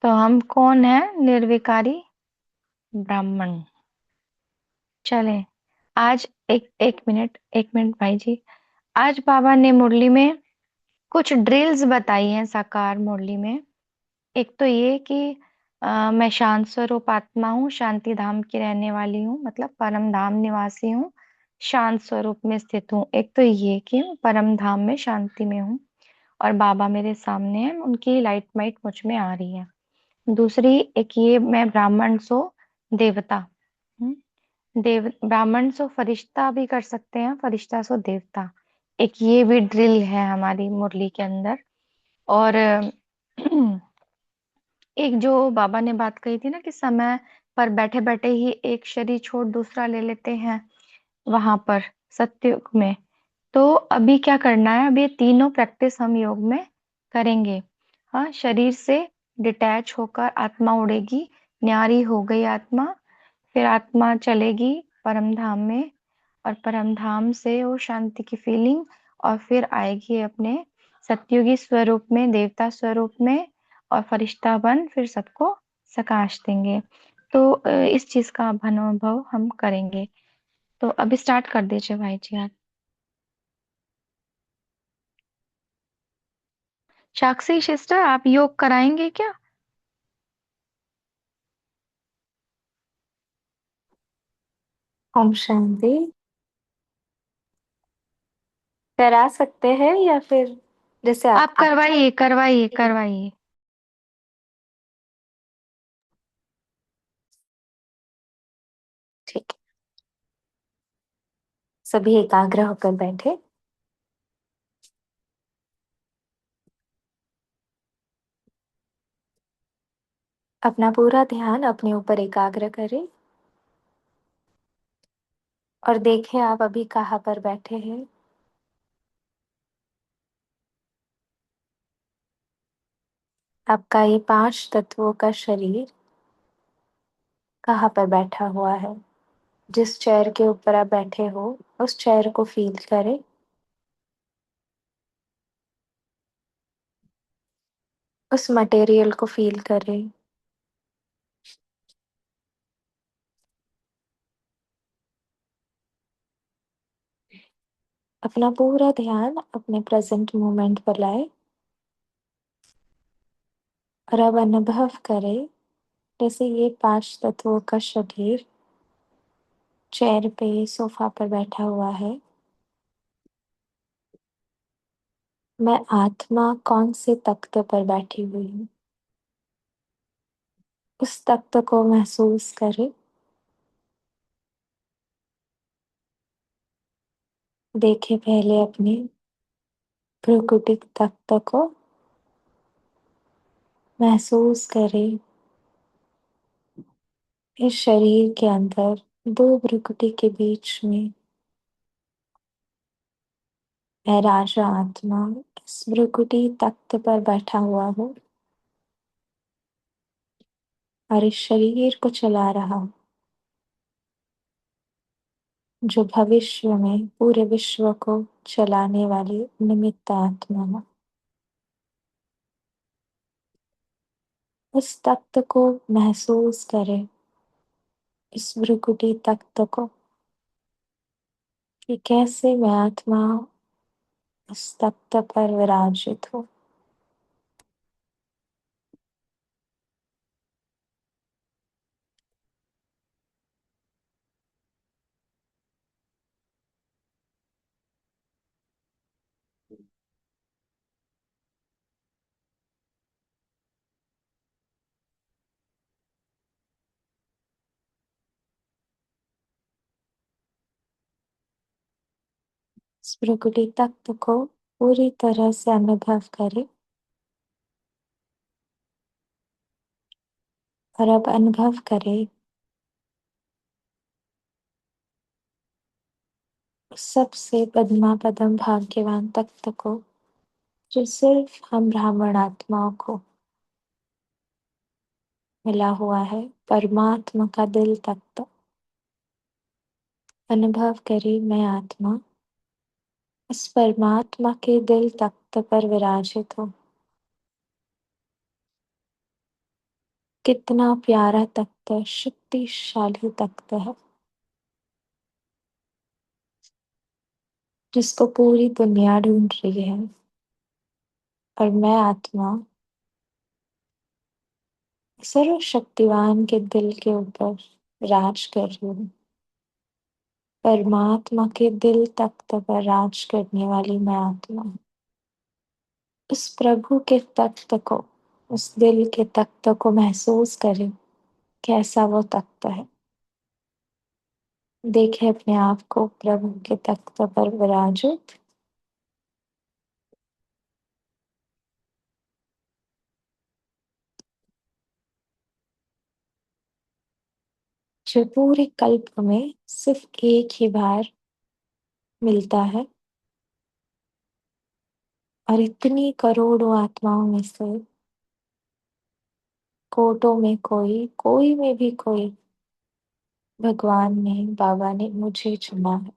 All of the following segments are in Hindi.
तो हम कौन है? निर्विकारी ब्राह्मण। चले। आज एक मिनट भाई जी। आज बाबा ने मुरली में कुछ ड्रिल्स बताई हैं साकार मुरली में। एक तो ये कि मैं शांत स्वरूप आत्मा हूँ, शांति धाम की रहने वाली हूँ, मतलब परम धाम निवासी हूँ, शांत स्वरूप में स्थित हूँ। एक तो ये कि मैं परम धाम में शांति में हूँ और बाबा मेरे सामने है, उनकी लाइट माइट मुझ में आ रही है। दूसरी एक ये, मैं ब्राह्मण सो देवता। देव ब्राह्मण सो फरिश्ता भी कर सकते हैं, फरिश्ता सो देवता। एक ये भी ड्रिल है हमारी मुरली के अंदर। और एक जो बाबा ने बात कही थी ना कि समय पर बैठे बैठे ही एक शरीर छोड़ दूसरा ले लेते हैं, वहां पर सत्युग में। तो अभी क्या करना है? अभी ये तीनों प्रैक्टिस हम योग में करेंगे। हाँ, शरीर से डिटैच होकर आत्मा उड़ेगी, न्यारी हो गई आत्मा। फिर आत्मा चलेगी परम धाम में, और परम धाम से वो शांति की फीलिंग, और फिर आएगी अपने सत्युगी स्वरूप में, देवता स्वरूप में, और फरिश्ता बन फिर सबको प्रकाश देंगे। तो इस चीज का अब अनुभव हम करेंगे। तो अभी स्टार्ट कर दीजिए भाई जी आप। साक्षी सिस्टर, आप योग कराएंगे क्या? ओम शांति। करा सकते हैं या फिर जैसे आप आप। करवाइए करवाइए करवाइए। ठीक है। सभी एकाग्र होकर बैठे। अपना पूरा ध्यान अपने ऊपर एकाग्र करें और देखें आप अभी कहाँ पर बैठे हैं। आपका ये पांच तत्वों का शरीर कहाँ पर बैठा हुआ है। जिस चेयर के ऊपर आप बैठे हो उस चेयर को फील करें। उस मटेरियल को फील करें। अपना पूरा ध्यान अपने प्रेजेंट मोमेंट पर लाए और अब अनुभव करें जैसे ये पांच तत्वों का शरीर चेयर पे सोफा पर बैठा हुआ है। मैं आत्मा कौन से तख्त पर बैठी हुई हूँ, उस तख्त को महसूस करें। देखें पहले अपने भ्रुकुटी तख्त को महसूस करें। इस शरीर के अंदर दो भ्रुकुटी के बीच में मैं राजा आत्मा इस भ्रुकुटी तख्त पर बैठा हुआ हूँ और इस शरीर को चला रहा हूँ, जो भविष्य में पूरे विश्व को चलाने वाली निमित्त आत्मा है। उस तख्त को महसूस करें, इस भ्रुकुटी तख्त को, कि कैसे मैं आत्मा इस तख्त पर विराजित हूँ। इस भ्रुकुटी तख्त को पूरी तरह से अनुभव करें और अब अनुभव करें उस सबसे पद्मा पदम भाग्यवान तख्त को, जो सिर्फ हम ब्राह्मण आत्माओं को मिला हुआ है, परमात्मा का दिल तख्त। अनुभव करें मैं आत्मा इस परमात्मा के दिल तख्त पर विराजित हूँ। कितना प्यारा तख्त है, शक्तिशाली तख्त है, जिसको पूरी दुनिया ढूंढ रही है। और मैं आत्मा सर्वशक्तिवान के दिल के ऊपर राज कर रही हूँ। परमात्मा के दिल तख्त पर राज करने वाली मैं आत्मा हूँ। उस प्रभु के तख्त को, उस दिल के तख्त को महसूस करें, कैसा वो तख्त है। देखें अपने आप को प्रभु के तख्त पर विराजित। जो पूरे कल्प में सिर्फ एक ही बार मिलता है, और इतनी करोड़ों आत्माओं में से कोटों में कोई, कोई में भी कोई, भगवान ने, बाबा ने मुझे चुना है।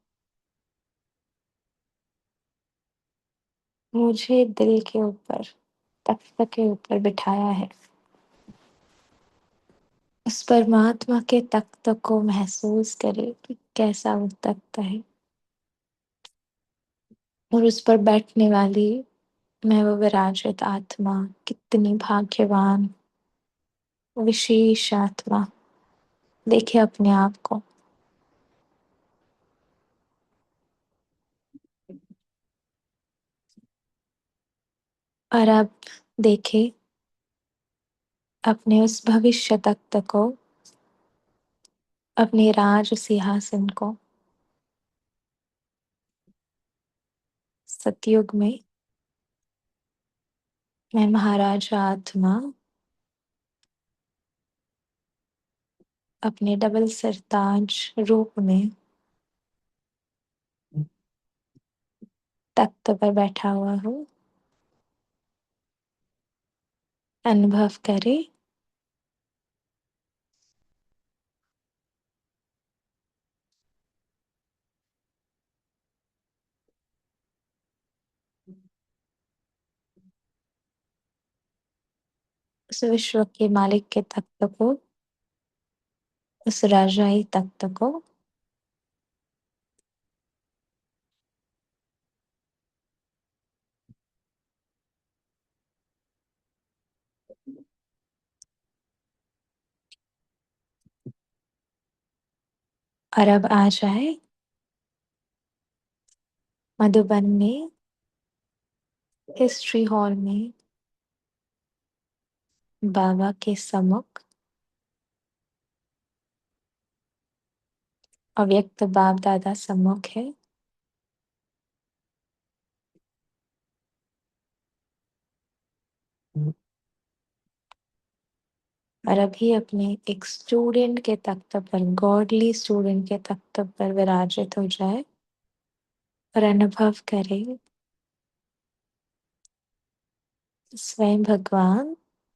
मुझे दिल के ऊपर, तख्त के ऊपर बिठाया है। उस परमात्मा के तख्त को महसूस करे कि कैसा वो तख्त है। और उस पर बैठने वाली मैं, वो विराजित आत्मा, कितनी भाग्यवान, विशेष आत्मा। देखे अपने आप को। और अब देखे अपने उस भविष्य तख्त को, अपने राज सिंहासन को। सतयुग में मैं महाराजा आत्मा अपने डबल सरताज रूप में तख्त पर बैठा हुआ हूँ। अनुभव करे उस विश्व के मालिक के तख्त को, उस राजाई तख्त को। और अब आ जाए मधुबन में, हिस्ट्री हॉल में, बाबा के सम्मुख, अव्यक्त बाप दादा सम्मुख है। और अभी अपने एक स्टूडेंट के तख्त पर, गॉडली स्टूडेंट के तख्त पर विराजित हो जाए। और अनुभव करे स्वयं भगवान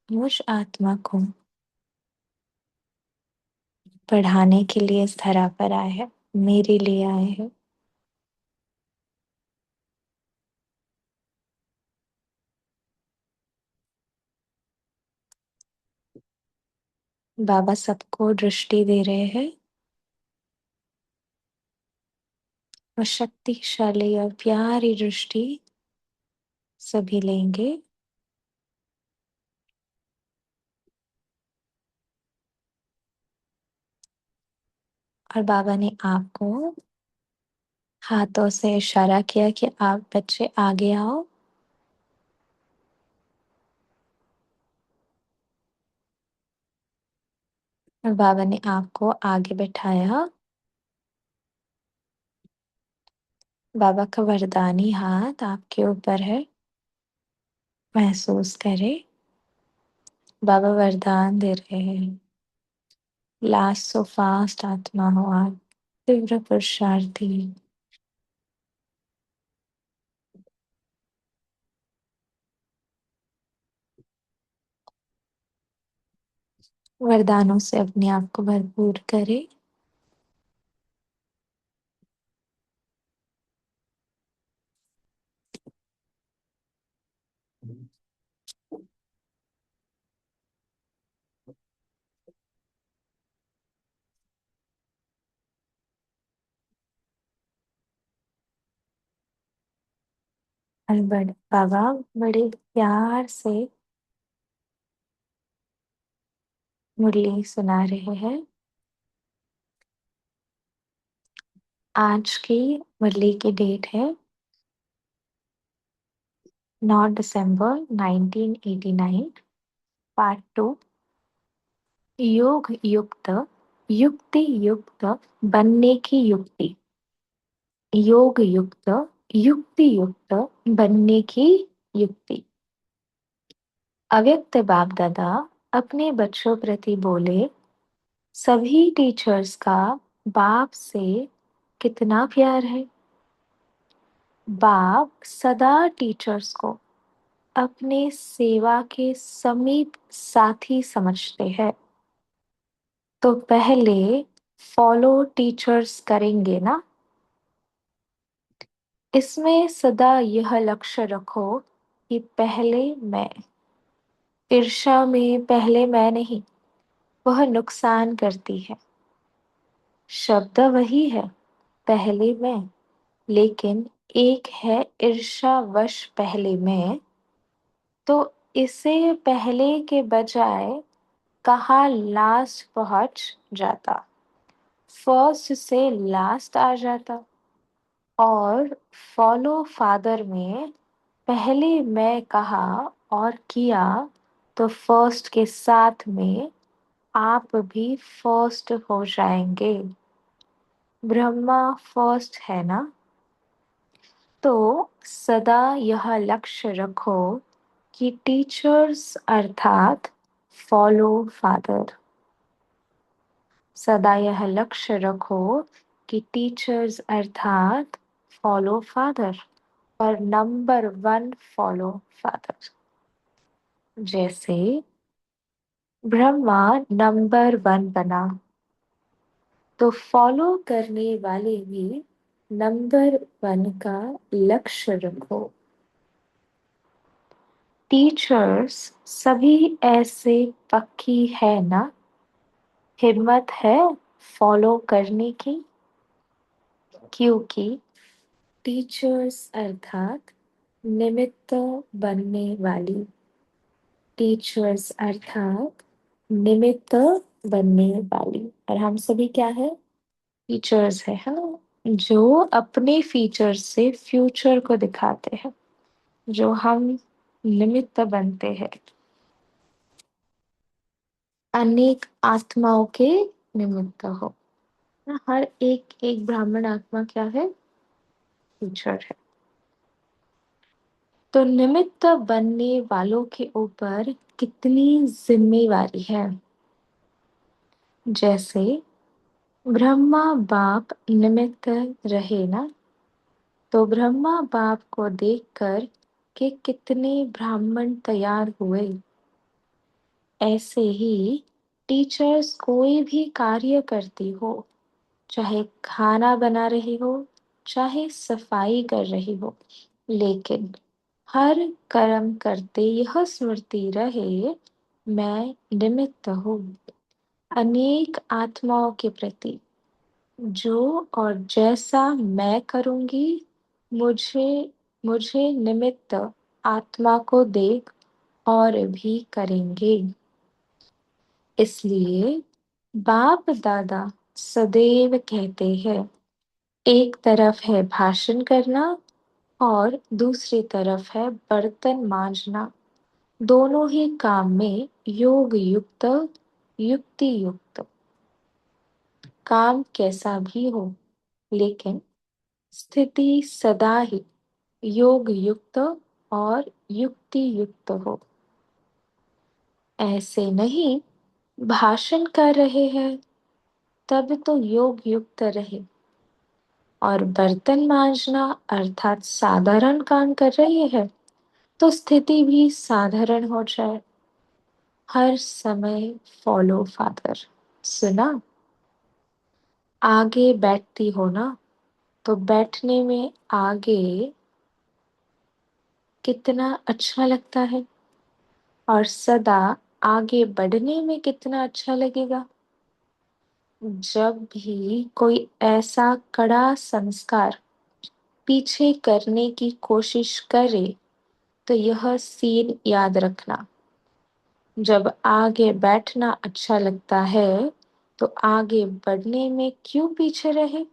मुझ आत्मा को पढ़ाने के लिए इस धरा पर आए हैं, मेरे लिए आए हैं। बाबा सबको दृष्टि दे रहे हैं। और शक्तिशाली और प्यारी दृष्टि सभी लेंगे। और बाबा ने आपको हाथों से इशारा किया कि आप बच्चे आगे आओ। और बाबा ने आपको आगे बैठाया। बाबा का वरदानी हाथ आपके ऊपर है, महसूस करें। बाबा वरदान दे रहे हैं, लास्ट सो फास्ट आत्मा हो आप, तीव्र पुरुषार्थी। वरदानों से अपने आप को भरपूर करें। और बड़े बाबा बड़े प्यार से मुरली सुना रहे हैं। आज की मुरली की डेट है 9 दिसंबर 1989। पार्ट 2। योग युक्त, युक्ति युक्त बनने की युक्ति। योग युक्त, युक्ति युक्त बनने की युक्ति। अव्यक्त बाप दादा अपने बच्चों प्रति बोले, सभी टीचर्स का बाप से कितना प्यार है। बाप सदा टीचर्स को अपने सेवा के समीप साथी समझते हैं। तो पहले फॉलो टीचर्स करेंगे ना। इसमें सदा यह लक्ष्य रखो कि पहले मैं। ईर्ष्या में पहले मैं नहीं, वह नुकसान करती है। शब्द वही है, पहले मैं, लेकिन एक है ईर्ष्यावश पहले मैं। तो इसे पहले के बजाय कहाँ लास्ट पहुंच जाता, फर्स्ट से लास्ट आ जाता। और फॉलो फादर में पहले मैं कहा और किया, तो फर्स्ट के साथ में आप भी फर्स्ट हो जाएंगे। ब्रह्मा फर्स्ट है ना। तो सदा यह लक्ष्य रखो कि टीचर्स अर्थात फॉलो फादर। सदा यह लक्ष्य रखो कि टीचर्स अर्थात फॉलो फादर और नंबर 1 फॉलो फादर। जैसे ब्रह्मा नंबर 1 बना, तो फॉलो करने वाले भी नंबर 1 का लक्ष्य रखो। टीचर्स सभी ऐसे पक्की है ना, हिम्मत है फॉलो करने की। क्योंकि टीचर्स अर्थात निमित्त बनने वाली। टीचर्स अर्थात निमित्त बनने वाली। और हम सभी क्या है, टीचर्स है ना, जो अपने फीचर्स से फ्यूचर को दिखाते हैं, जो हम निमित्त बनते हैं अनेक आत्माओं के निमित्त हो ना। हर एक एक ब्राह्मण आत्मा क्या है, टीचर है। तो निमित्त बनने वालों के ऊपर कितनी जिम्मेवारी है। जैसे ब्रह्मा बाप निमित्त रहे ना, तो ब्रह्मा बाप को देखकर कि कितने ब्राह्मण तैयार हुए। ऐसे ही टीचर्स कोई भी कार्य करती हो, चाहे खाना बना रही हो, चाहे सफाई कर रही हो, लेकिन हर कर्म करते यह स्मृति रहे, मैं निमित्त हूँ अनेक आत्माओं के प्रति। जो और जैसा मैं करूंगी, मुझे मुझे निमित्त आत्मा को देख और भी करेंगे। इसलिए बाप दादा सदैव कहते हैं, एक तरफ है भाषण करना और दूसरी तरफ है बर्तन मांजना। दोनों ही काम में योग युक्त, युक्ति युक्त। काम कैसा भी हो, लेकिन स्थिति सदा ही योग युक्त और युक्ति युक्त हो। ऐसे नहीं भाषण कर रहे हैं तब तो योग युक्त रहे, और बर्तन मांजना अर्थात साधारण काम कर रहे हैं तो स्थिति भी साधारण हो जाए। हर समय फॉलो फादर। सुना, आगे बैठती हो ना, तो बैठने में आगे कितना अच्छा लगता है, और सदा आगे बढ़ने में कितना अच्छा लगेगा। जब भी कोई ऐसा कड़ा संस्कार पीछे करने की कोशिश करे तो यह सीन याद रखना। जब आगे बैठना अच्छा लगता है तो आगे बढ़ने में क्यों पीछे रहे।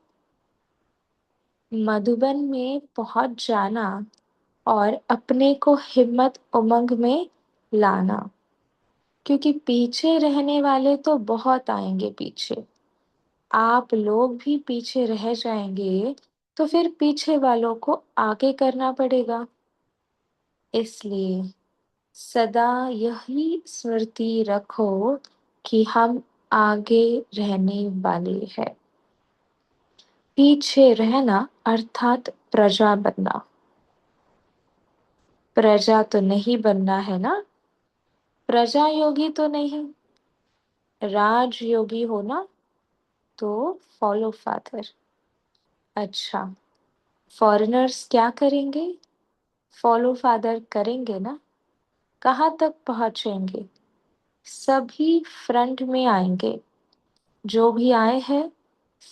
मधुबन में पहुंच जाना और अपने को हिम्मत उमंग में लाना, क्योंकि पीछे रहने वाले तो बहुत आएंगे पीछे। आप लोग भी पीछे रह जाएंगे तो फिर पीछे वालों को आगे करना पड़ेगा। इसलिए सदा यही स्मृति रखो कि हम आगे रहने वाले हैं। पीछे रहना अर्थात प्रजा बनना। प्रजा तो नहीं बनना है ना, प्रजा योगी तो नहीं, राजयोगी हो ना, तो फॉलो फादर। अच्छा, फॉरेनर्स क्या करेंगे? फॉलो फादर करेंगे ना। कहाँ तक पहुंचेंगे? सभी फ्रंट में आएंगे। जो भी आए हैं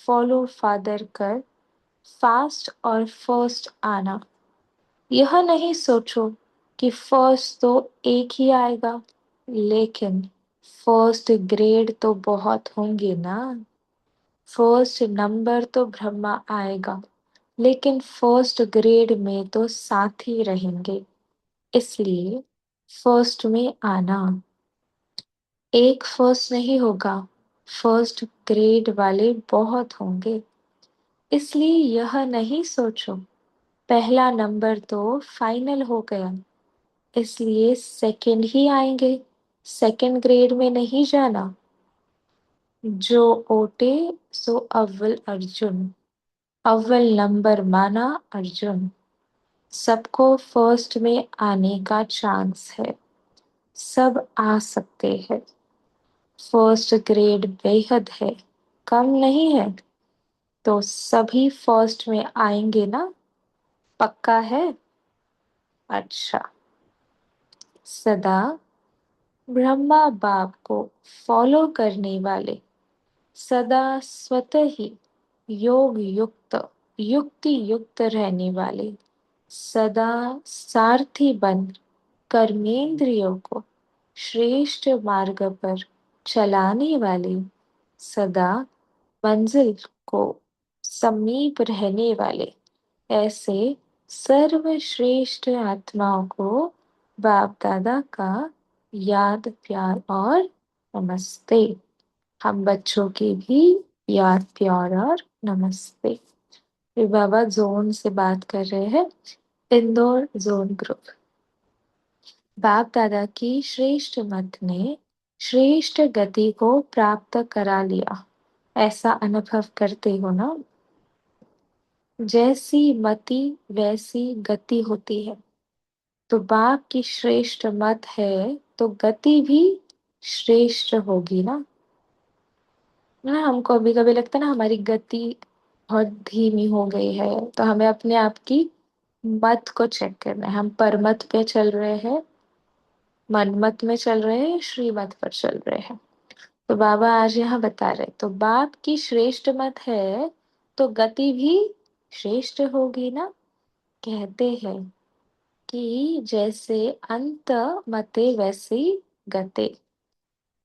फॉलो फादर कर फास्ट और फर्स्ट आना। यह नहीं सोचो कि फर्स्ट तो एक ही आएगा, लेकिन फर्स्ट ग्रेड तो बहुत होंगे ना। फर्स्ट नंबर तो ब्रह्मा आएगा, लेकिन फर्स्ट ग्रेड में तो साथ ही रहेंगे। इसलिए फर्स्ट में आना। एक फर्स्ट नहीं होगा, फर्स्ट ग्रेड वाले बहुत होंगे। इसलिए यह नहीं सोचो पहला नंबर तो फाइनल हो गया, इसलिए सेकंड ही आएंगे, सेकंड ग्रेड में नहीं जाना। जो ओटे सो अव्वल अर्जुन, अव्वल नंबर माना अर्जुन। सबको फर्स्ट में आने का चांस है, सब आ सकते हैं। फर्स्ट ग्रेड बेहद है, कम नहीं है, तो सभी फर्स्ट में आएंगे ना, पक्का है। अच्छा, सदा ब्रह्मा बाप को फॉलो करने वाले, सदा स्वतः ही योग युक्त युक्ति युक्त रहने वाले, सदा सारथी बन कर्मेंद्रियों को श्रेष्ठ मार्ग पर चलाने वाले, सदा मंजिल को समीप रहने वाले, ऐसे सर्वश्रेष्ठ आत्माओं को बाप दादा का याद प्यार और नमस्ते। हम बच्चों की भी याद प्यार और नमस्ते। ये बाबा जोन से बात कर रहे हैं, इंदौर जोन ग्रुप। बाप दादा की श्रेष्ठ मत ने श्रेष्ठ गति को प्राप्त करा लिया, ऐसा अनुभव करते हो ना। जैसी मति वैसी गति होती है, तो बाप की श्रेष्ठ मत है तो गति भी श्रेष्ठ होगी ना। ना हमको अभी कभी लगता है ना हमारी गति बहुत धीमी हो गई है, तो हमें अपने आप की मत को चेक करना है। हम परमत पे चल रहे हैं, मनमत में चल रहे हैं, श्रीमत पर चल रहे हैं। तो बाबा आज यहाँ बता रहे, तो बाप की श्रेष्ठ मत है तो गति भी श्रेष्ठ होगी ना। कहते हैं कि जैसे अंत मते वैसी गते।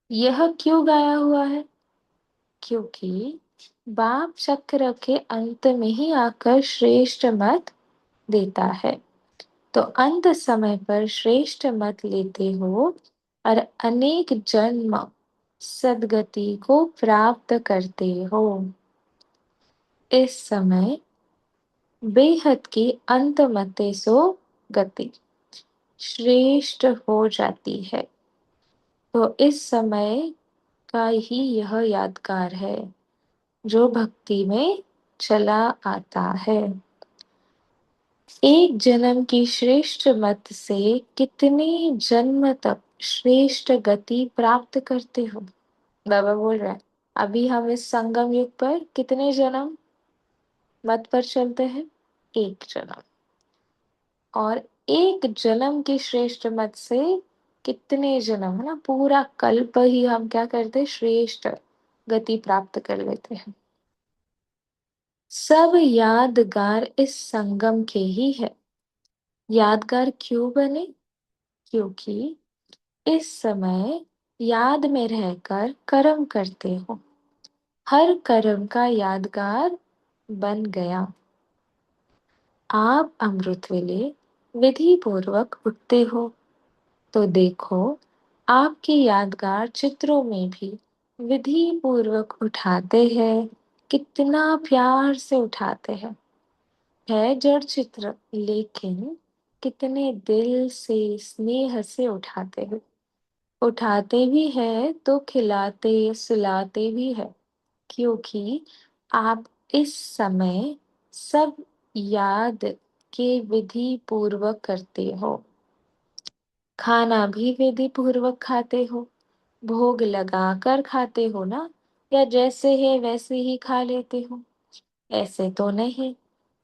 यह क्यों गाया हुआ है? क्योंकि बाप चक्र के अंत में ही आकर श्रेष्ठ मत देता है। तो अंत समय पर श्रेष्ठ मत लेते हो और अनेक जन्म सदगति को प्राप्त करते हो। इस समय बेहद की अंत मते सो गति श्रेष्ठ हो जाती है। तो इस समय का ही यह यादगार है जो भक्ति में चला आता है। एक जन्म की श्रेष्ठ मत से कितने जन्म तक श्रेष्ठ गति प्राप्त करते हो? बाबा बोल रहा है अभी हम इस संगम युग पर कितने जन्म मत पर चलते हैं? एक जन्म। और एक जन्म की श्रेष्ठ मत से कितने जन्म, है ना, पूरा कल्प ही हम क्या करते हैं, श्रेष्ठ गति प्राप्त कर लेते हैं। सब यादगार इस संगम के ही है। यादगार क्यों बने? क्योंकि इस समय याद में रहकर कर्म करते हो। हर कर्म का यादगार बन गया। आप अमृत वेले विधि पूर्वक उठते हो तो देखो, आपके यादगार चित्रों में भी विधि पूर्वक उठाते हैं। कितना प्यार से उठाते हैं। है जड़ चित्र, लेकिन कितने दिल से स्नेह से उठाते हैं। उठाते भी है तो खिलाते सुलाते भी है, क्योंकि आप इस समय सब याद के विधि पूर्वक करते हो। खाना भी विधि पूर्वक खाते हो। भोग लगाकर खाते हो ना, या जैसे है वैसे ही खा लेते हो? ऐसे तो नहीं।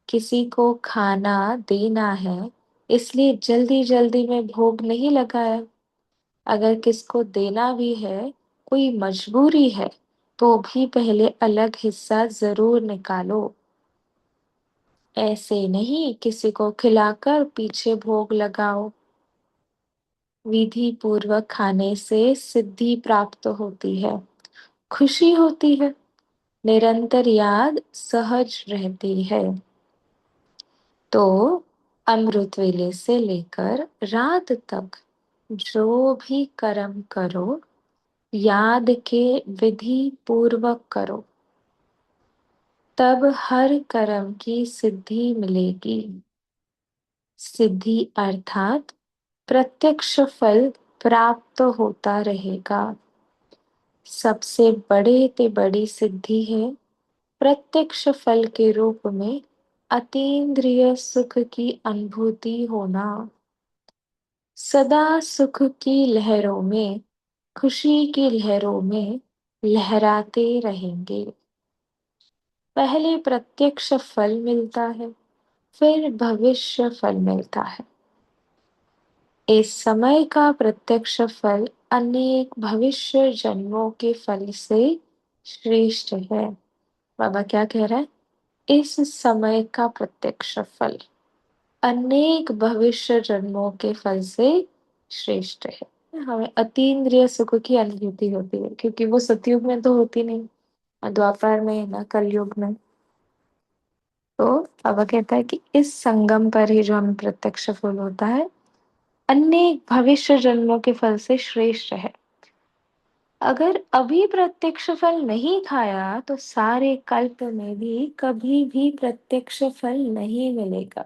किसी को खाना देना है, इसलिए जल्दी जल्दी में भोग नहीं लगाया। अगर किसको देना भी है, कोई मजबूरी है, तो भी पहले अलग हिस्सा जरूर निकालो। ऐसे नहीं किसी को खिलाकर पीछे भोग लगाओ। विधि पूर्वक खाने से सिद्धि प्राप्त होती है, खुशी होती है, निरंतर याद सहज रहती है। तो अमृत वेले से लेकर रात तक जो भी कर्म करो, याद के विधि पूर्वक करो, तब हर कर्म की सिद्धि मिलेगी। सिद्धि अर्थात प्रत्यक्ष फल प्राप्त होता रहेगा। सबसे बड़े ते बड़ी सिद्धि है प्रत्यक्ष फल के रूप में अतीन्द्रिय सुख की अनुभूति होना। सदा सुख की लहरों में, खुशी की लहरों में लहराते रहेंगे। पहले प्रत्यक्ष फल मिलता है, फिर भविष्य फल मिलता है। इस समय का प्रत्यक्ष फल अनेक भविष्य जन्मों के फल से श्रेष्ठ है। बाबा क्या कह रहा है? इस समय का प्रत्यक्ष फल अनेक भविष्य जन्मों के फल से श्रेष्ठ है। हमें अतीन्द्रिय सुख की अनुभूति होती है, क्योंकि वो सतयुग में तो होती नहीं, द्वापर में ना कलयुग में। तो बाबा कहता है कि इस संगम पर ही जो हमें प्रत्यक्ष फल होता है, अनेक भविष्य जन्मों के फल से श्रेष्ठ है। अगर अभी प्रत्यक्ष फल नहीं खाया तो सारे कल्प में भी कभी भी प्रत्यक्ष फल नहीं मिलेगा।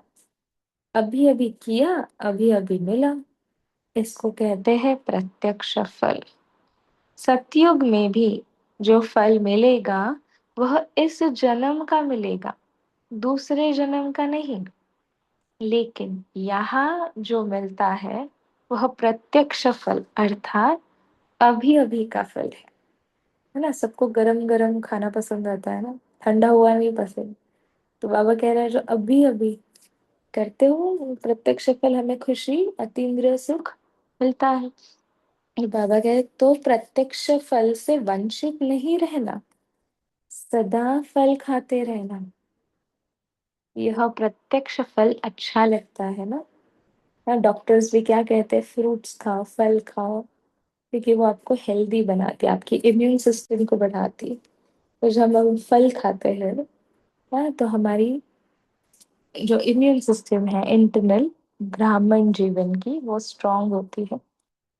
अभी अभी किया, अभी अभी मिला, इसको कहते हैं प्रत्यक्ष फल। सतयुग में भी जो फल मिलेगा वह इस जन्म का मिलेगा, दूसरे जन्म का नहीं। लेकिन यहाँ जो मिलता है वह प्रत्यक्ष फल अर्थात अभी अभी का फल है ना। सबको गरम गरम खाना पसंद आता है ना, ठंडा हुआ नहीं पसंद। तो बाबा कह रहा है जो अभी अभी करते हो प्रत्यक्ष फल, हमें खुशी अतीन्द्रिय सुख मिलता है। ये बाबा कह रहे तो प्रत्यक्ष फल से वंचित नहीं रहना, सदा फल खाते रहना। यह प्रत्यक्ष फल अच्छा लगता है ना। डॉक्टर्स भी क्या कहते हैं, फ्रूट्स खाओ, फल खाओ, क्योंकि वो आपको हेल्दी बनाती है, आपकी इम्यून सिस्टम को बढ़ाती है। तो जब हम फल खाते हैं ना, तो हमारी जो इम्यून सिस्टम है इंटरनल, ब्राह्मण जीवन की, वो स्ट्रांग होती है,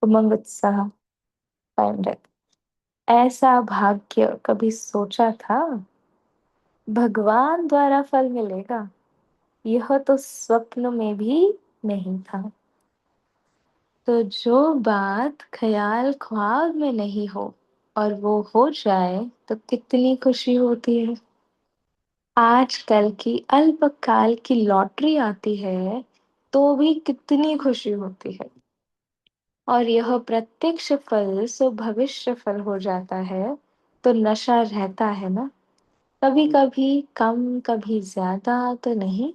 उमंग उत्साह कायम रहता। ऐसा भाग्य कभी सोचा था? भगवान द्वारा फल मिलेगा, यह तो स्वप्न में भी नहीं था। तो जो बात ख्याल ख्वाब में नहीं हो और वो हो जाए तो कितनी खुशी होती है। आजकल की अल्पकाल की लॉटरी आती है तो भी कितनी खुशी होती है। और यह प्रत्यक्ष फल सो भविष्य फल हो जाता है तो नशा रहता है ना। कभी कभी कम, कभी ज्यादा तो नहीं,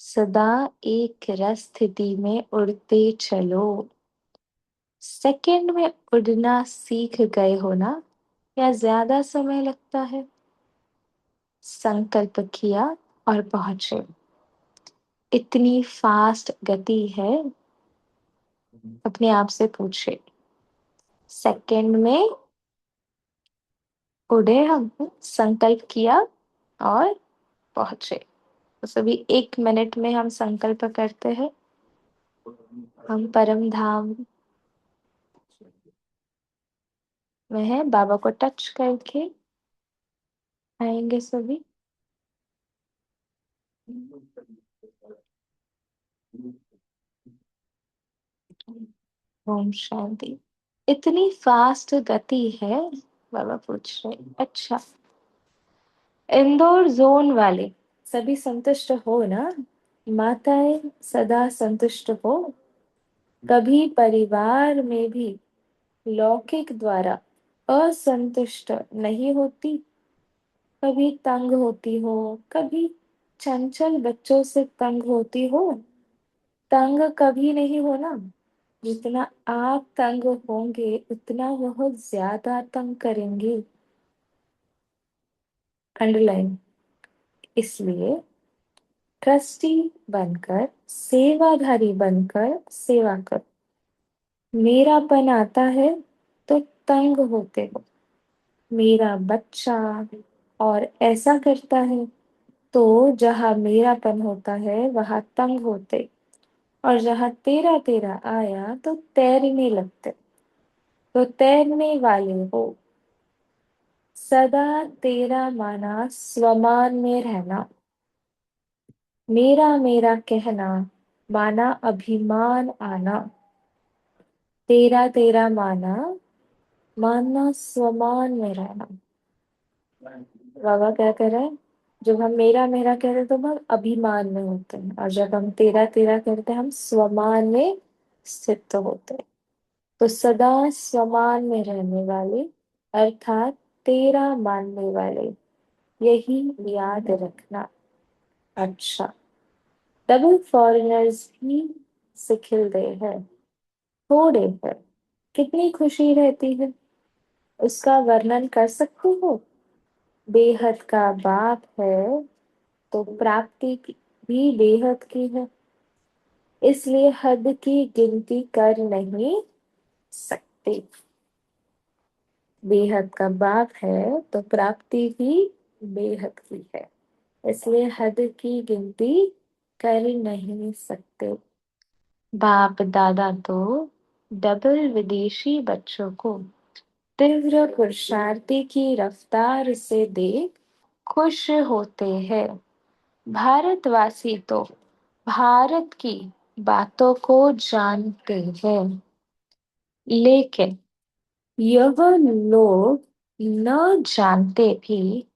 सदा एक रस स्थिति में उड़ते चलो। सेकंड में उड़ना सीख गए हो ना, या ज्यादा समय लगता है? संकल्प किया और पहुंचे। इतनी फास्ट गति है, अपने आप से पूछे। सेकंड में उड़े हम, संकल्प किया और पहुंचे। तो सभी 1 मिनट में हम संकल्प करते हैं, हम परम धाम में है, बाबा को टच करके आएंगे सभी। ओम शांति। इतनी फास्ट गति है, बाबा पूछ रहे। अच्छा, इंदौर जोन वाले सभी संतुष्ट हो ना? माताएं सदा संतुष्ट हो। कभी परिवार में भी लौकिक द्वारा असंतुष्ट नहीं होती। कभी तंग होती हो, कभी चंचल बच्चों से तंग होती हो। तंग कभी नहीं होना। जितना आप तंग होंगे उतना वह ज्यादा तंग करेंगे। अंडरलाइन। इसलिए ट्रस्टी बनकर, सेवाधारी बनकर सेवा कर। मेरापन आता है तो तंग होते हो। मेरा बच्चा और ऐसा करता है, तो जहां मेरापन होता है वहां तंग होते, और जहां तेरा तेरा आया तो तैरने लगते। तो तैरने वाले हो। सदा तेरा माना स्वमान में रहना। मेरा मेरा कहना माना अभिमान आना। तेरा तेरा माना, मानना स्वमान में रहना। बाबा क्या कह रहे हैं? जब हम मेरा मेरा कहते हैं तो हम अभिमान में होते हैं, और जब हम तेरा तेरा करते हैं हम स्वमान में स्थित होते हैं। तो सदा स्वमान में रहने वाले, अर्थात तेरा मानने वाले, यही याद रखना। अच्छा, डबल फॉरेनर्स भी सिखिलते हैं, थोड़े हैं। कितनी खुशी रहती है, उसका वर्णन कर सकते हो? बेहद का बाप है तो प्राप्ति भी बेहद की है। इसलिए हद की गिनती कर नहीं सकते। बेहद का बाप है तो प्राप्ति भी बेहद की है, इसलिए हद की गिनती कर नहीं सकते। बाप दादा तो डबल विदेशी बच्चों को तीव्र पुरुषार्थी की रफ्तार से देख खुश होते हैं। भारतवासी तो भारत की बातों को जानते हैं, लेकिन यह लोग न जानते भी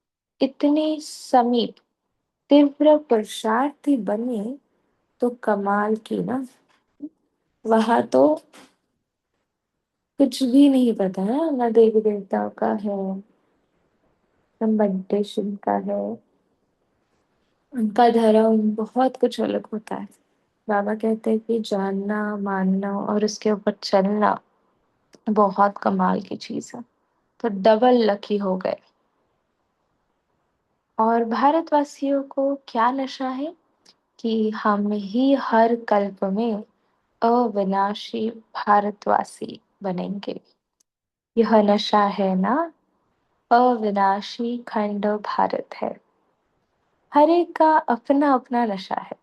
इतने समीप तीव्र पुरुषार्थी बने तो कमाल की ना। वहां तो कुछ भी नहीं पता है, न देवी देवताओं का है, न मेडिटेशन का है। उनका धर्म बहुत कुछ अलग होता है। बाबा कहते हैं कि जानना, मानना और उसके ऊपर चलना बहुत कमाल की चीज है। तो डबल लकी हो गए। और भारतवासियों को क्या नशा है कि हम ही हर कल्प में अविनाशी भारतवासी बनेंगे। यह नशा है ना, अविनाशी खंड भारत है। हर एक का अपना अपना नशा है।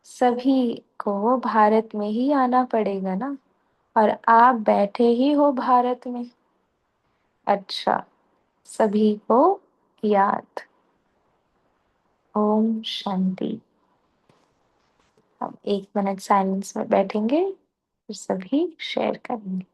सभी को भारत में ही आना पड़ेगा ना, और आप बैठे ही हो भारत में। अच्छा, सभी को याद। ओम शांति। हम 1 मिनट साइलेंस में बैठेंगे, फिर सभी शेयर करेंगे।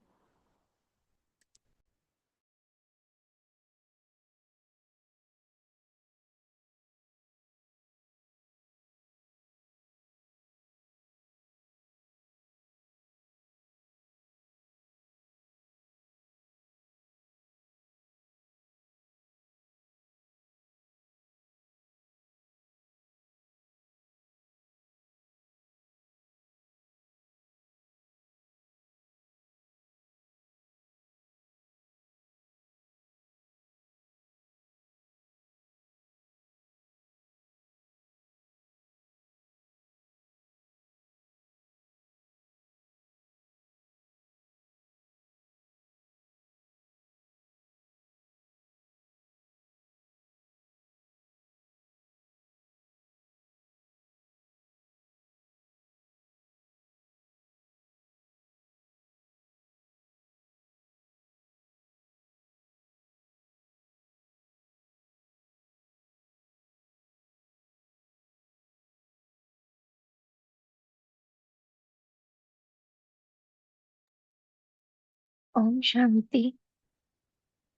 ओम शांति।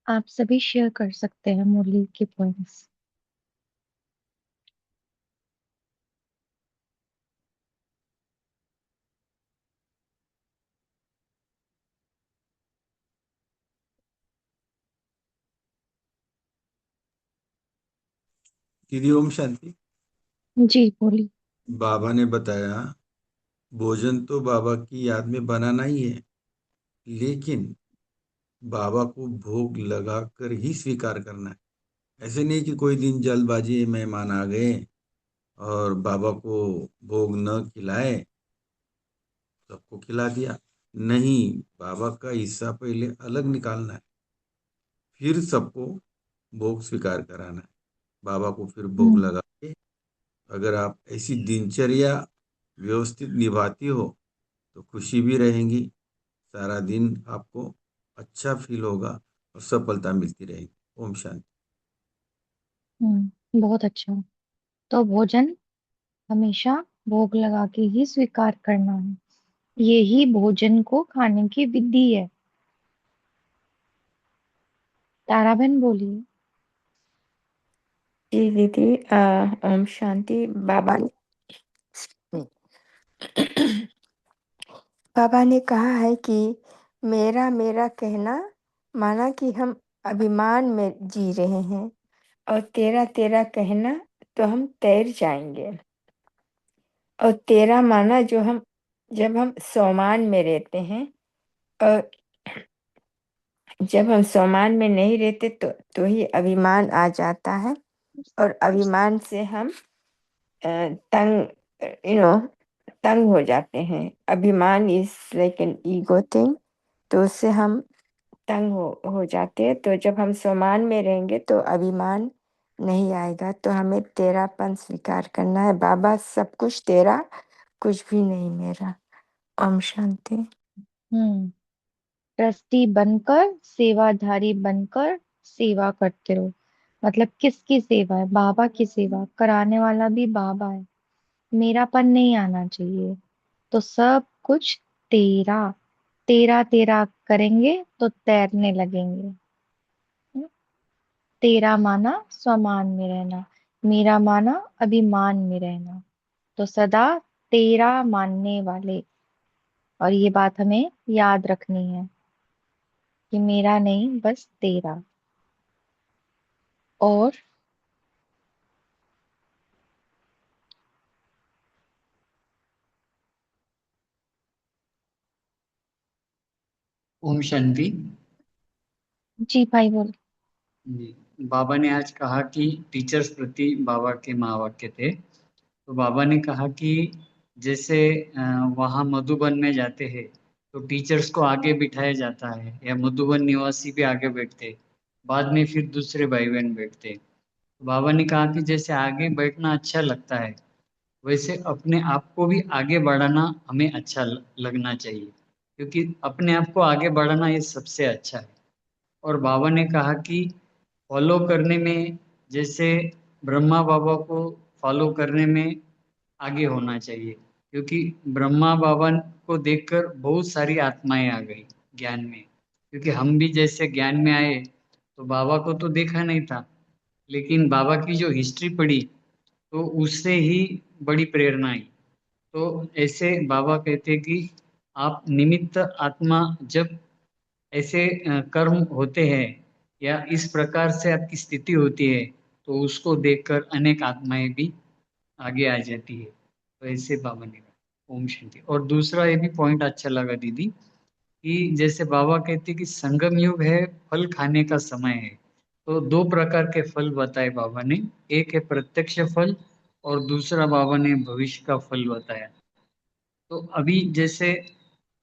आप सभी शेयर कर सकते हैं मुरली की पॉइंट्स। दीदी ओम शांति। जी बोलिए। बाबा ने बताया भोजन तो बाबा की याद में बनाना ही है, लेकिन बाबा को भोग लगा कर ही स्वीकार करना है। ऐसे नहीं कि कोई दिन जल्दबाजी में मेहमान आ गए और बाबा को भोग न खिलाए, सबको खिला दिया। नहीं, बाबा का हिस्सा पहले अलग निकालना है, फिर सबको भोग स्वीकार कराना है। बाबा को फिर भोग हम्म। लगा के अगर आप ऐसी दिनचर्या व्यवस्थित निभाती हो तो खुशी भी रहेंगी, सारा दिन आपको अच्छा फील होगा और सफलता मिलती रहेगी। ओम शांति। बहुत अच्छा। तो भोजन हमेशा भोग लगा के ही स्वीकार करना है। ये ही भोजन को खाने की विधि है। ताराबेन बोलिए। जी दीदी, ओम शांति। बाबा ने बाबा ने कहा है कि मेरा मेरा कहना माना कि हम अभिमान में जी रहे हैं, और तेरा तेरा कहना तो हम तैर जाएंगे। और तेरा माना जो हम जब हम सोमान में रहते हैं, और जब हम सोमान में नहीं रहते तो ही अभिमान आ जाता है। और अभिमान से हम तंग यू नो तंग हो जाते हैं। अभिमान is like an ego thing. तो उससे हम तंग हो जाते हैं। तो जब हम सम्मान में रहेंगे तो अभिमान नहीं आएगा। तो हमें तेरापन स्वीकार करना है। बाबा, सब कुछ तेरा, कुछ भी नहीं मेरा। ओम शांति। हम्म। ट्रस्टी बनकर, सेवाधारी बनकर सेवा करते रहो। मतलब किसकी सेवा है? बाबा की सेवा कराने वाला भी बाबा है। मेरापन नहीं आना चाहिए। तो सब कुछ तेरा तेरा तेरा करेंगे तो तैरने लगेंगे। हम्म? तेरा माना स्वमान में रहना, मेरा माना अभिमान में रहना। तो सदा तेरा मानने वाले। और ये बात हमें याद रखनी है कि मेरा नहीं, बस तेरा। और ओम शांति। जी भाई बोल। जी, बाबा ने आज कहा कि टीचर्स प्रति बाबा के महावाक्य थे। तो बाबा ने कहा कि जैसे वहाँ मधुबन में जाते हैं तो टीचर्स को आगे बिठाया जाता है, या मधुबन निवासी भी आगे बैठते, बाद में फिर दूसरे भाई बहन बैठते। तो बाबा ने कहा कि जैसे आगे बैठना अच्छा लगता है, वैसे अपने आप को भी आगे बढ़ाना हमें अच्छा लगना चाहिए, क्योंकि अपने आप को आगे बढ़ाना ये सबसे अच्छा है। और बाबा ने कहा कि फॉलो करने में, जैसे ब्रह्मा बाबा को फॉलो करने में आगे होना चाहिए, क्योंकि ब्रह्मा बाबा को देखकर बहुत सारी आत्माएं आ गई ज्ञान में। क्योंकि हम भी जैसे ज्ञान में आए तो बाबा को तो देखा नहीं था, लेकिन बाबा की जो हिस्ट्री पढ़ी तो उससे ही बड़ी प्रेरणा आई। तो ऐसे बाबा कहते कि आप निमित्त आत्मा, जब ऐसे कर्म होते हैं या इस प्रकार से आपकी स्थिति होती है, तो उसको देखकर अनेक आत्माएं भी आगे आ जाती है। तो ऐसे बाबा ने कहा। ओम शांति। और दूसरा ये भी पॉइंट अच्छा लगा दीदी, कि जैसे बाबा कहते कि संगम युग है, फल खाने का समय है। तो दो प्रकार के फल बताए बाबा ने। एक है प्रत्यक्ष फल, और दूसरा बाबा ने भविष्य का फल बताया। तो अभी जैसे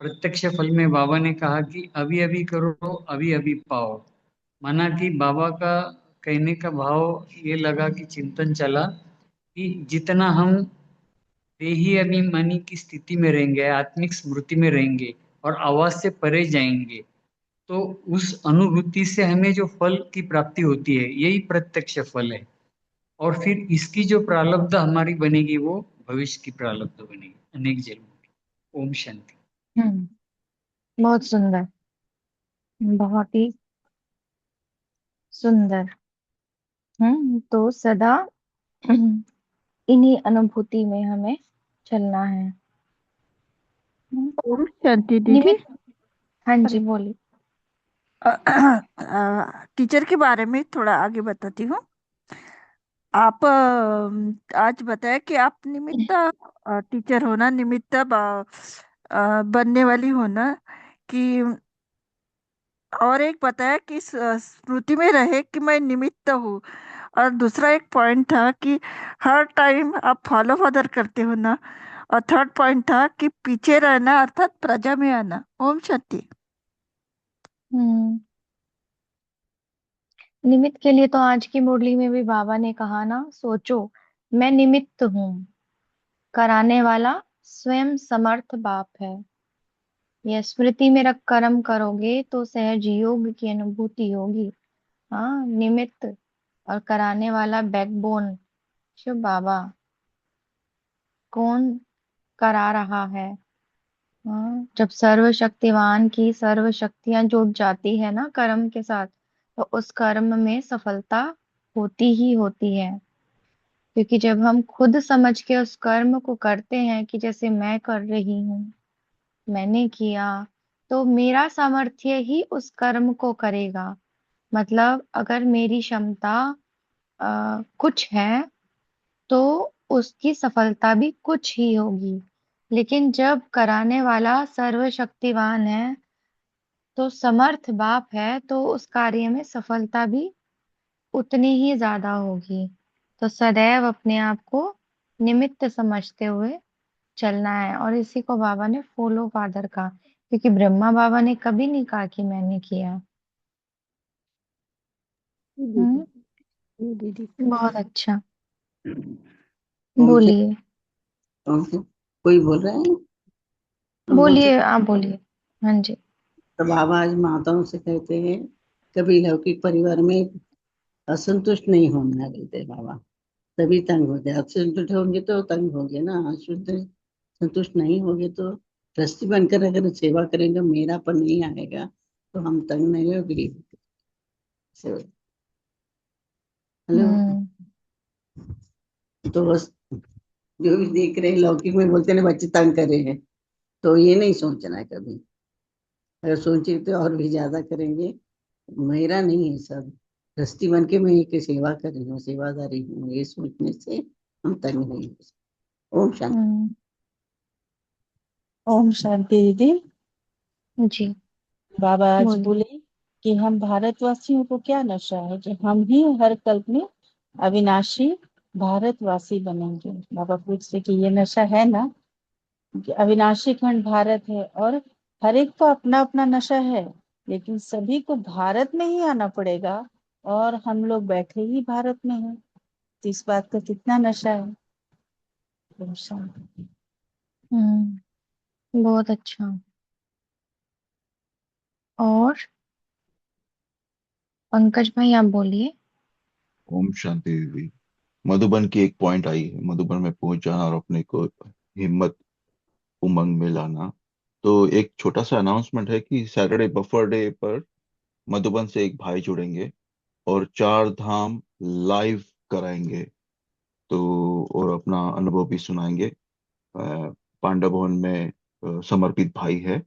प्रत्यक्ष फल में बाबा ने कहा कि अभी अभी करो, अभी अभी पाओ। माना कि बाबा का कहने का भाव ये लगा कि चिंतन चला कि जितना हम देही अभिमानी की स्थिति में रहेंगे, आत्मिक स्मृति में रहेंगे और आवाज से परे जाएंगे, तो उस अनुभूति से हमें जो फल की प्राप्ति होती है यही प्रत्यक्ष फल है। और फिर इसकी जो प्रारब्ध हमारी बनेगी वो भविष्य की प्रारब्ध बनेगी, अनेक जन्मों की। ओम शांति। हम्म। बहुत सुंदर। बहुत ही सुंदर। तो सदा इन्हीं अनुभूति में हमें चलना है। हम्म, ओम शांति दीदी। निमित्त। हाँ जी, अरे बोलिए। टीचर के बारे में थोड़ा आगे बताती हूँ। आप आज बताया कि आप निमित्त टीचर होना, निमित्त बनने वाली होना कि, और एक बताया कि स्मृति में रहे कि मैं निमित्त हूँ। और दूसरा एक पॉइंट था कि हर टाइम आप फॉलो फॉदर करते हो ना। और थर्ड पॉइंट था कि पीछे रहना अर्थात प्रजा में आना। ओम शांति। हम्म निमित्त के लिए तो आज की मुरली में भी बाबा ने कहा ना, सोचो मैं निमित्त हूँ, कराने वाला स्वयं समर्थ बाप है। यह स्मृति में रख कर्म करोगे तो सहज योग की अनुभूति होगी। हाँ, निमित्त और कराने वाला बैकबोन शिव बाबा। कौन करा रहा है? हाँ, जब सर्वशक्तिवान की सर्व शक्तियां जुट जाती है ना कर्म के साथ, तो उस कर्म में सफलता होती ही होती है। क्योंकि जब हम खुद समझ के उस कर्म को करते हैं कि जैसे मैं कर रही हूँ, मैंने किया, तो मेरा सामर्थ्य ही उस कर्म को करेगा। मतलब अगर मेरी क्षमता कुछ है, तो उसकी सफलता भी कुछ ही होगी। लेकिन जब कराने वाला सर्वशक्तिवान है, तो समर्थ बाप है, तो उस कार्य में सफलता भी उतनी ही ज्यादा होगी। तो सदैव अपने आप को निमित्त समझते हुए चलना है, और इसी को बाबा ने फॉलो फादर कहा। क्योंकि ब्रह्मा बाबा ने कभी नहीं कहा कि मैंने किया। दीदी। हम्म दीदी। बहुत अच्छा। ओम से बोलिए। ओम से कोई बोल रहा है। ओम से बोलिए, आप बोलिए। हाँ जी। तो बाबा आज माताओं से कहते हैं कभी लौकिक परिवार में असंतुष्ट नहीं होना कहते बाबा, तभी तंग हो जाए। असंतुष्ट होंगे तो तंग होंगे ना, शुद्ध संतुष्ट नहीं होंगे तो ट्रस्टी बनकर अगर सेवा करेंगे मेरापन नहीं आएगा तो हम तंग नहीं होगी। हेलो। हम्म तो बस जो भी देख रहे हैं लौकिक में बोलते हैं ना बच्चे तंग कर रहे हैं, तो ये नहीं सोचना है कभी। अगर सोचे तो और भी ज्यादा करेंगे। मेरा नहीं है सब, ट्रस्टी बन के मैं एक सेवा कर रही हूँ, सेवादारी हूँ, ये सोचने से हम तंग नहीं हो सकते। ओम शांति। हम्म ओम शांति दीदी। जी, बाबा आज बोलिए। बोले कि हम भारतवासियों को क्या नशा है कि हम ही हर कल्प में अविनाशी भारतवासी बनेंगे। बाबा पूछते कि ये नशा है ना, कि अविनाशी खंड भारत है और हर एक का अपना अपना नशा है, लेकिन सभी को भारत में ही आना पड़ेगा। और हम लोग बैठे ही भारत में हैं, तो इस बात का कितना नशा है। ओम शांति। बहुत अच्छा। और पंकज भाई, आप बोलिए। ओम शांति दीदी। मधुबन की एक पॉइंट आई है, मधुबन में पहुंच जाना और अपने को हिम्मत उमंग में लाना। तो एक छोटा सा अनाउंसमेंट है कि सैटरडे बफर डे पर मधुबन से एक भाई जुड़ेंगे और 4 धाम लाइव कराएंगे। तो और अपना अनुभव भी सुनाएंगे। पांडव भवन में समर्पित भाई है।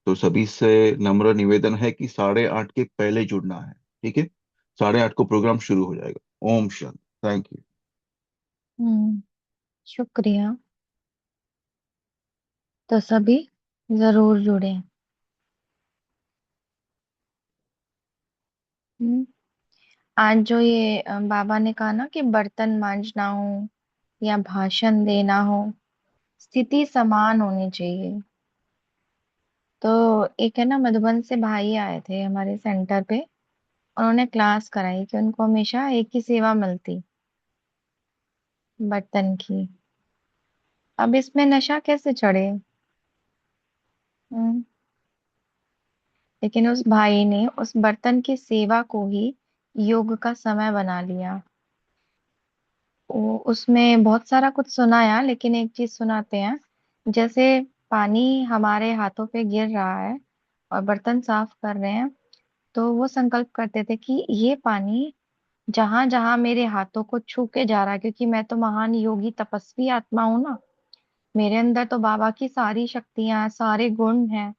तो सभी से नम्र निवेदन है कि 8:30 के पहले जुड़ना है। ठीक है, 8:30 को प्रोग्राम शुरू हो जाएगा। ओम शांति। Thank you. हम्म शुक्रिया। तो सभी जरूर जुड़े। हम्म आज जो ये बाबा ने कहा ना कि बर्तन मांजना हो या भाषण देना हो, स्थिति समान होनी चाहिए। तो एक है ना, मधुबन से भाई आए थे हमारे सेंटर पे। उन्होंने क्लास कराई कि उनको हमेशा एक ही सेवा मिलती, बर्तन की। अब इसमें नशा कैसे चढ़े? हम्म लेकिन उस भाई ने उस बर्तन की सेवा को ही योग का समय बना लिया। वो उसमें बहुत सारा कुछ सुनाया, लेकिन एक चीज सुनाते हैं। जैसे पानी हमारे हाथों पे गिर रहा है और बर्तन साफ कर रहे हैं, तो वो संकल्प करते थे कि ये पानी जहां जहां मेरे हाथों को छू के जा रहा है, क्योंकि मैं तो महान योगी तपस्वी आत्मा हूं ना, मेरे अंदर तो बाबा की सारी शक्तियां सारे गुण हैं।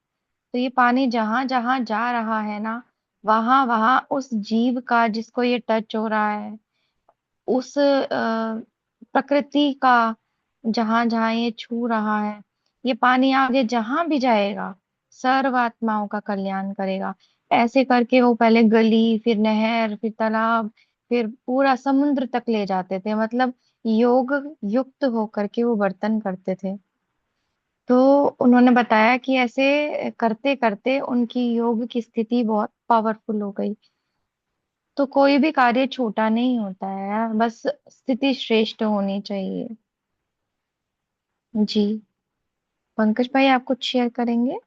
तो ये पानी जहां जहां जा रहा है ना, वहां वहां उस जीव का जिसको ये टच हो रहा है, उस प्रकृति का जहां जहां ये छू रहा है, ये पानी आगे जहां भी जाएगा सर्व आत्माओं का कल्याण करेगा। ऐसे करके वो पहले गली, फिर नहर, फिर तालाब, फिर पूरा समुद्र तक ले जाते थे। मतलब योग युक्त होकर के वो बर्तन करते थे। तो उन्होंने बताया कि ऐसे करते करते उनकी योग की स्थिति बहुत पावरफुल हो गई। तो कोई भी कार्य छोटा नहीं होता है यार, बस स्थिति श्रेष्ठ होनी चाहिए। जी। पंकज भाई, आप कुछ शेयर करेंगे?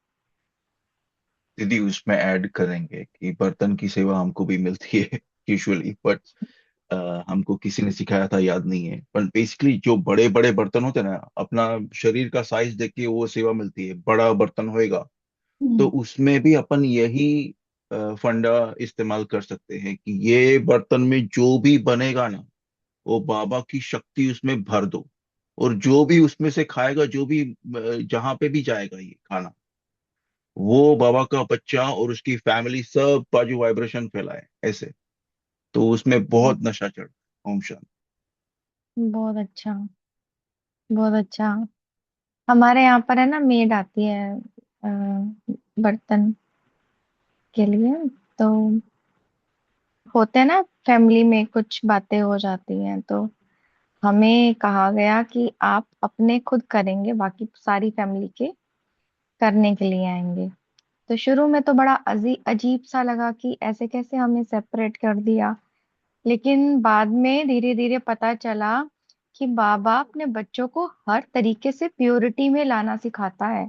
दीदी उसमें ऐड करेंगे कि बर्तन की सेवा हमको भी मिलती है यूजुअली, बट हमको किसी ने सिखाया था याद नहीं है। पर बेसिकली जो बड़े बड़े बर्तन होते हैं ना, अपना शरीर का साइज देख के वो सेवा मिलती है। बड़ा बर्तन होएगा तो हम्म। उसमें भी अपन यही फंडा इस्तेमाल कर सकते हैं कि ये बर्तन में जो भी बनेगा ना, वो बाबा की शक्ति उसमें भर दो। और जो भी उसमें से खाएगा, जो भी जहां पे भी जाएगा ये खाना, वो बाबा का बच्चा और उसकी फैमिली सब बाजू वाइब्रेशन फैलाए ऐसे। तो उसमें बहुत नशा चढ़। ओम शांति। बहुत अच्छा, बहुत अच्छा। हमारे यहाँ पर है ना, मेड आती है बर्तन के लिए। तो होते हैं ना, फैमिली में कुछ बातें हो जाती हैं, तो हमें कहा गया कि आप अपने खुद करेंगे, बाकी सारी फैमिली के करने के लिए आएंगे। तो शुरू में तो बड़ा अजीब सा लगा कि ऐसे कैसे हमें सेपरेट कर दिया। लेकिन बाद में धीरे धीरे पता चला कि बाबा अपने बच्चों को हर तरीके से प्योरिटी में लाना सिखाता है।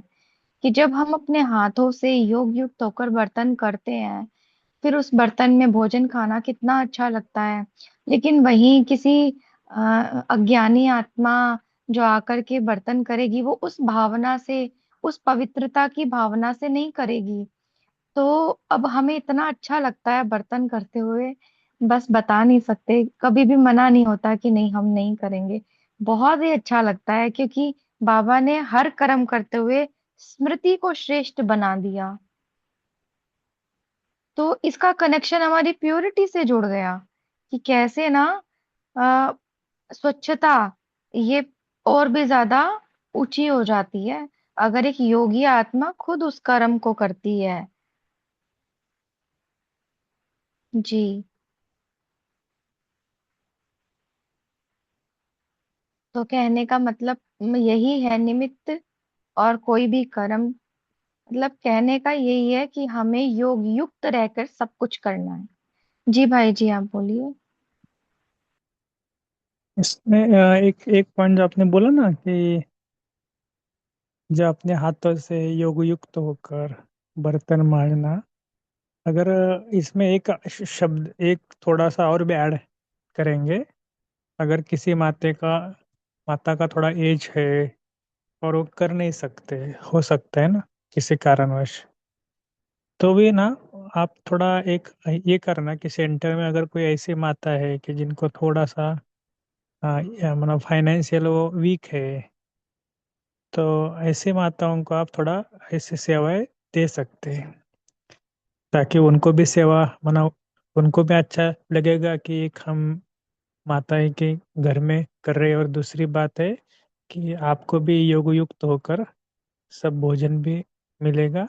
कि जब हम अपने हाथों से योग युक्त होकर बर्तन करते हैं, फिर उस बर्तन में भोजन खाना कितना अच्छा लगता है। लेकिन वहीं किसी अज्ञानी आत्मा जो आकर के बर्तन करेगी, वो उस भावना से, उस पवित्रता की भावना से नहीं करेगी। तो अब हमें इतना अच्छा लगता है बर्तन करते हुए, बस बता नहीं सकते। कभी भी मना नहीं होता कि नहीं हम नहीं करेंगे। बहुत ही अच्छा लगता है, क्योंकि बाबा ने हर कर्म करते हुए स्मृति को श्रेष्ठ बना दिया। तो इसका कनेक्शन हमारी प्योरिटी से जुड़ गया कि कैसे ना अ, स्वच्छता ये और भी ज्यादा ऊंची हो जाती है अगर एक योगी आत्मा खुद उस कर्म को करती है। जी। तो कहने का मतलब यही है, निमित्त और कोई भी कर्म, मतलब कहने का यही है कि हमें योग युक्त रहकर सब कुछ करना है। जी भाई जी, आप बोलिए। इसमें एक एक पॉइंट जो आपने बोला ना कि जो अपने हाथों से योग युक्त होकर बर्तन मांजना, अगर इसमें एक शब्द एक थोड़ा सा और भी ऐड करेंगे। अगर किसी माता का थोड़ा एज है और वो कर नहीं सकते, हो सकता है ना किसी कारणवश, तो भी ना आप थोड़ा एक ये करना कि सेंटर में अगर कोई ऐसी माता है कि जिनको थोड़ा सा मतलब फाइनेंशियल वो वीक है, तो ऐसी माताओं को आप थोड़ा ऐसी सेवाएं दे सकते हैं, ताकि उनको भी सेवा मना उनको भी अच्छा लगेगा कि एक हम माताएं के घर में कर रहे हैं। और दूसरी बात है कि आपको भी योग युक्त होकर सब भोजन भी मिलेगा।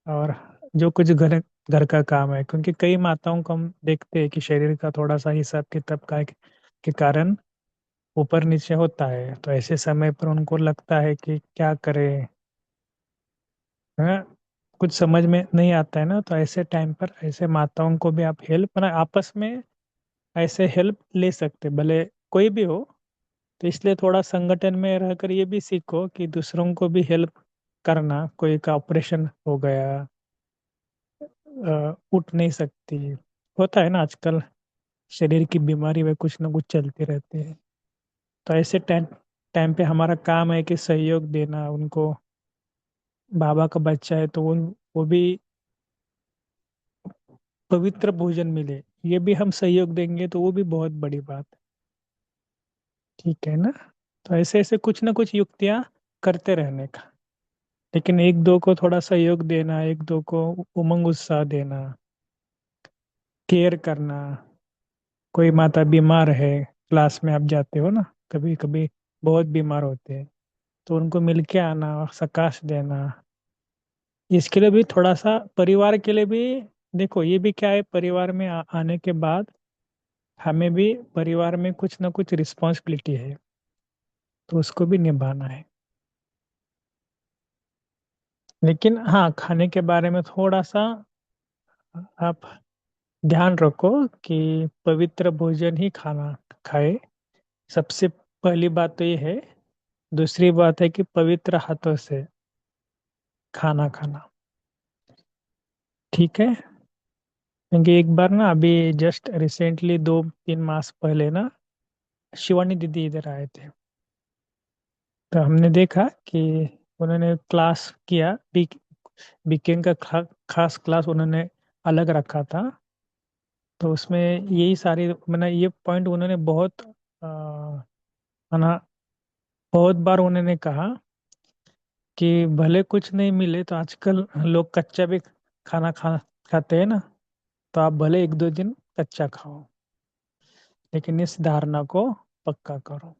और जो कुछ घर घर का काम है, क्योंकि कई माताओं को हम देखते हैं कि शरीर का थोड़ा सा हिसाब किताब का के कारण ऊपर नीचे होता है, तो ऐसे समय पर उनको लगता है कि क्या करें, है, कुछ समझ में नहीं आता है ना। तो ऐसे टाइम पर ऐसे माताओं को भी आप हेल्प मतलब आपस में ऐसे हेल्प ले सकते, भले कोई भी हो। तो इसलिए थोड़ा संगठन में रहकर ये भी सीखो कि दूसरों को भी हेल्प करना। कोई का ऑपरेशन हो गया, उठ नहीं सकती, होता है ना आजकल, शरीर की बीमारी में कुछ ना कुछ चलती रहती है। तो ऐसे टाइम टाइम पे हमारा काम है कि सहयोग देना उनको। बाबा का बच्चा है तो वो भी पवित्र भोजन मिले, ये भी हम सहयोग देंगे तो वो भी बहुत बड़ी बात है। ठीक है ना? तो ऐसे ऐसे कुछ ना कुछ युक्तियां करते रहने का, लेकिन एक दो को थोड़ा सहयोग देना, एक दो को उमंग उत्साह देना, केयर करना। कोई माता बीमार है, क्लास में आप जाते हो ना, कभी कभी बहुत बीमार होते हैं, तो उनको मिलके आना और सकाश देना। इसके लिए भी थोड़ा सा परिवार के लिए भी, देखो ये भी क्या है, परिवार में आने के बाद हमें भी परिवार में कुछ ना कुछ रिस्पॉन्सिबिलिटी है, तो उसको भी निभाना है। लेकिन हाँ, खाने के बारे में थोड़ा सा आप ध्यान रखो कि पवित्र भोजन ही खाना खाए। सबसे पहली बात तो ये है। दूसरी बात है कि पवित्र हाथों से खाना खाना। ठीक है? क्योंकि एक बार ना, अभी जस्ट रिसेंटली 2-3 मास पहले ना, शिवानी दीदी इधर आए थे, तो हमने देखा कि उन्होंने क्लास किया, वीकेंड का खास क्लास उन्होंने अलग रखा था। तो उसमें यही सारी, मैंने ये पॉइंट उन्होंने बहुत है ना, बहुत बार उन्होंने कहा कि भले कुछ नहीं मिले तो आजकल लोग कच्चा भी खाना खाते हैं ना, तो आप भले 1-2 दिन कच्चा खाओ, लेकिन इस धारणा को पक्का करो।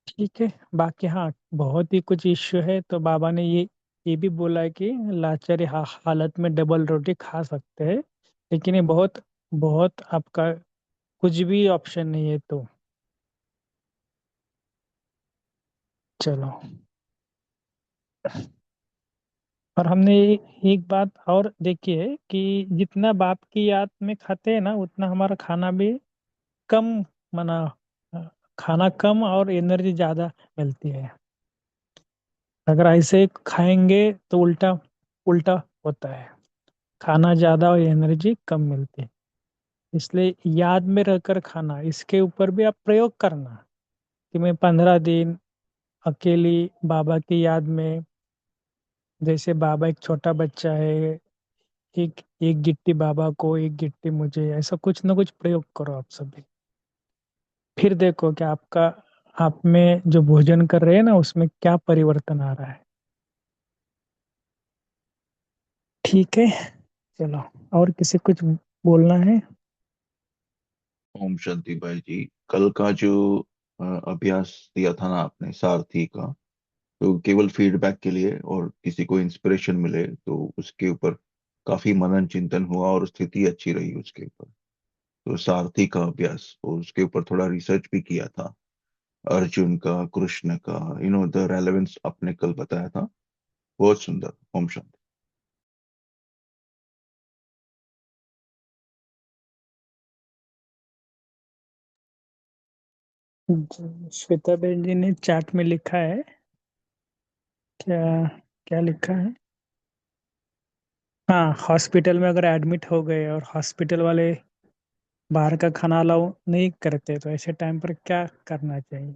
ठीक है? बाकी हाँ, बहुत ही कुछ इश्यू है तो बाबा ने ये भी बोला है कि लाचारी हालत में डबल रोटी खा सकते हैं, लेकिन ये बहुत बहुत आपका कुछ भी ऑप्शन नहीं है तो चलो। और हमने एक बात और देखी है कि जितना बाप की याद में खाते हैं ना, उतना हमारा खाना भी कम, मना अ, खाना कम और एनर्जी ज़्यादा मिलती है। अगर ऐसे खाएंगे तो उल्टा उल्टा होता है, खाना ज़्यादा और एनर्जी कम मिलती है। इसलिए याद में रहकर खाना, इसके ऊपर भी आप प्रयोग करना कि मैं 15 दिन अकेली बाबा की याद में, जैसे बाबा एक छोटा बच्चा है, एक एक गिट्टी बाबा को, एक गिट्टी मुझे, ऐसा कुछ ना कुछ प्रयोग करो आप सभी। फिर देखो कि आपका, आप में जो भोजन कर रहे हैं ना, उसमें क्या परिवर्तन आ रहा है। ठीक है? चलो, और किसी कुछ बोलना है? ओम शांति भाई जी। कल का जो अभ्यास दिया था ना आपने सारथी का, तो केवल फीडबैक के लिए और किसी को इंस्पिरेशन मिले तो उसके ऊपर काफी मनन चिंतन हुआ और स्थिति अच्छी रही उसके ऊपर। तो सारथी का अभ्यास, और उसके ऊपर थोड़ा रिसर्च भी किया था, अर्जुन का, कृष्ण का, द रेलेवेंस आपने कल बताया था। बहुत सुंदर। ओम शांति। श्वेता बहन जी ने चैट में लिखा है, क्या क्या लिखा है? हाँ, हॉस्पिटल में अगर एडमिट हो गए और हॉस्पिटल वाले बाहर का खाना अलाउ नहीं करते, तो ऐसे टाइम पर क्या करना चाहिए?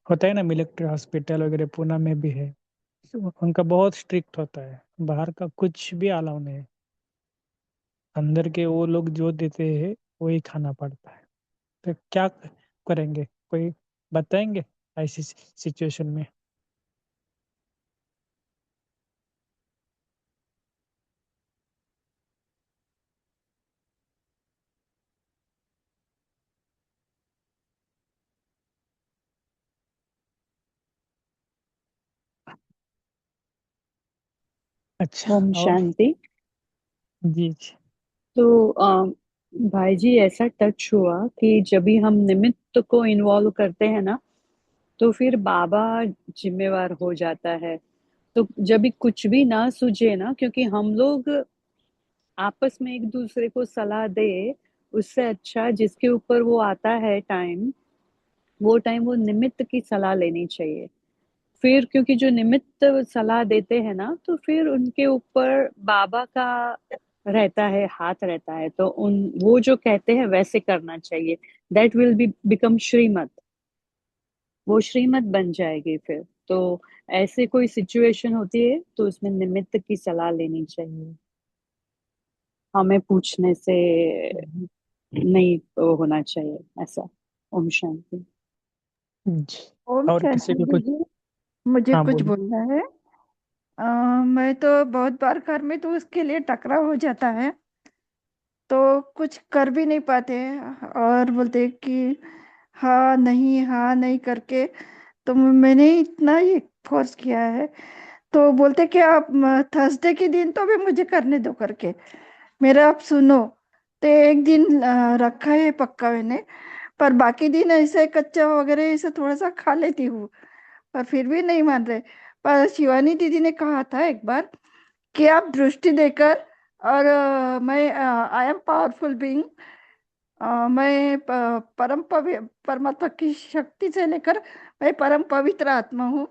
होता है ना, मिलिट्री हॉस्पिटल वगैरह पूना में भी है, तो उनका बहुत स्ट्रिक्ट होता है, बाहर का कुछ भी अलाउ नहीं है। अंदर के वो लोग जो देते हैं वही खाना पड़ता है। तो क्या करेंगे, कोई बताएंगे ऐसी सिचुएशन में? अच्छा, ओम और? शांति। जी जी। तो भाई जी, ऐसा टच हुआ कि जब भी हम निमित्त को इन्वॉल्व करते हैं ना, तो फिर बाबा जिम्मेवार हो जाता है। तो जब भी कुछ भी ना सूझे ना, क्योंकि हम लोग आपस में एक दूसरे को सलाह दे, उससे अच्छा जिसके ऊपर वो आता है टाइम, वो टाइम वो निमित्त की सलाह लेनी चाहिए। फिर क्योंकि जो निमित्त सलाह देते हैं ना, तो फिर उनके ऊपर बाबा का रहता है, हाथ रहता है, तो उन वो जो कहते हैं वैसे करना चाहिए। That will be become shrimat. वो श्रीमत बन जाएगी फिर। तो ऐसे कोई सिचुएशन होती है तो उसमें निमित्त की सलाह लेनी चाहिए, हमें पूछने से नहीं तो होना चाहिए ऐसा। ओम शांति। जी। ओम और किसी शांति को कुछ? दीदी, मुझे हाँ कुछ बोलिए। बोलना है। मैं तो बहुत बार घर में तो उसके लिए टकराव हो जाता है, तो कुछ कर भी नहीं पाते हैं और बोलते हैं कि हाँ नहीं करके। तो मैंने इतना ही फोर्स किया है, तो बोलते कि आप थर्सडे के दिन तो भी मुझे करने दो करके, मेरा आप सुनो। तो एक दिन रखा है पक्का मैंने, पर बाकी दिन ऐसे कच्चा वगैरह ऐसे थोड़ा सा खा लेती हूँ, पर फिर भी नहीं मान रहे। पर शिवानी दीदी ने कहा था एक बार कि आप दृष्टि देकर, और मैं आई एम पावरफुल बीइंग, मैं परमात्मा की शक्ति से लेकर मैं परम पवित्र आत्मा हूँ,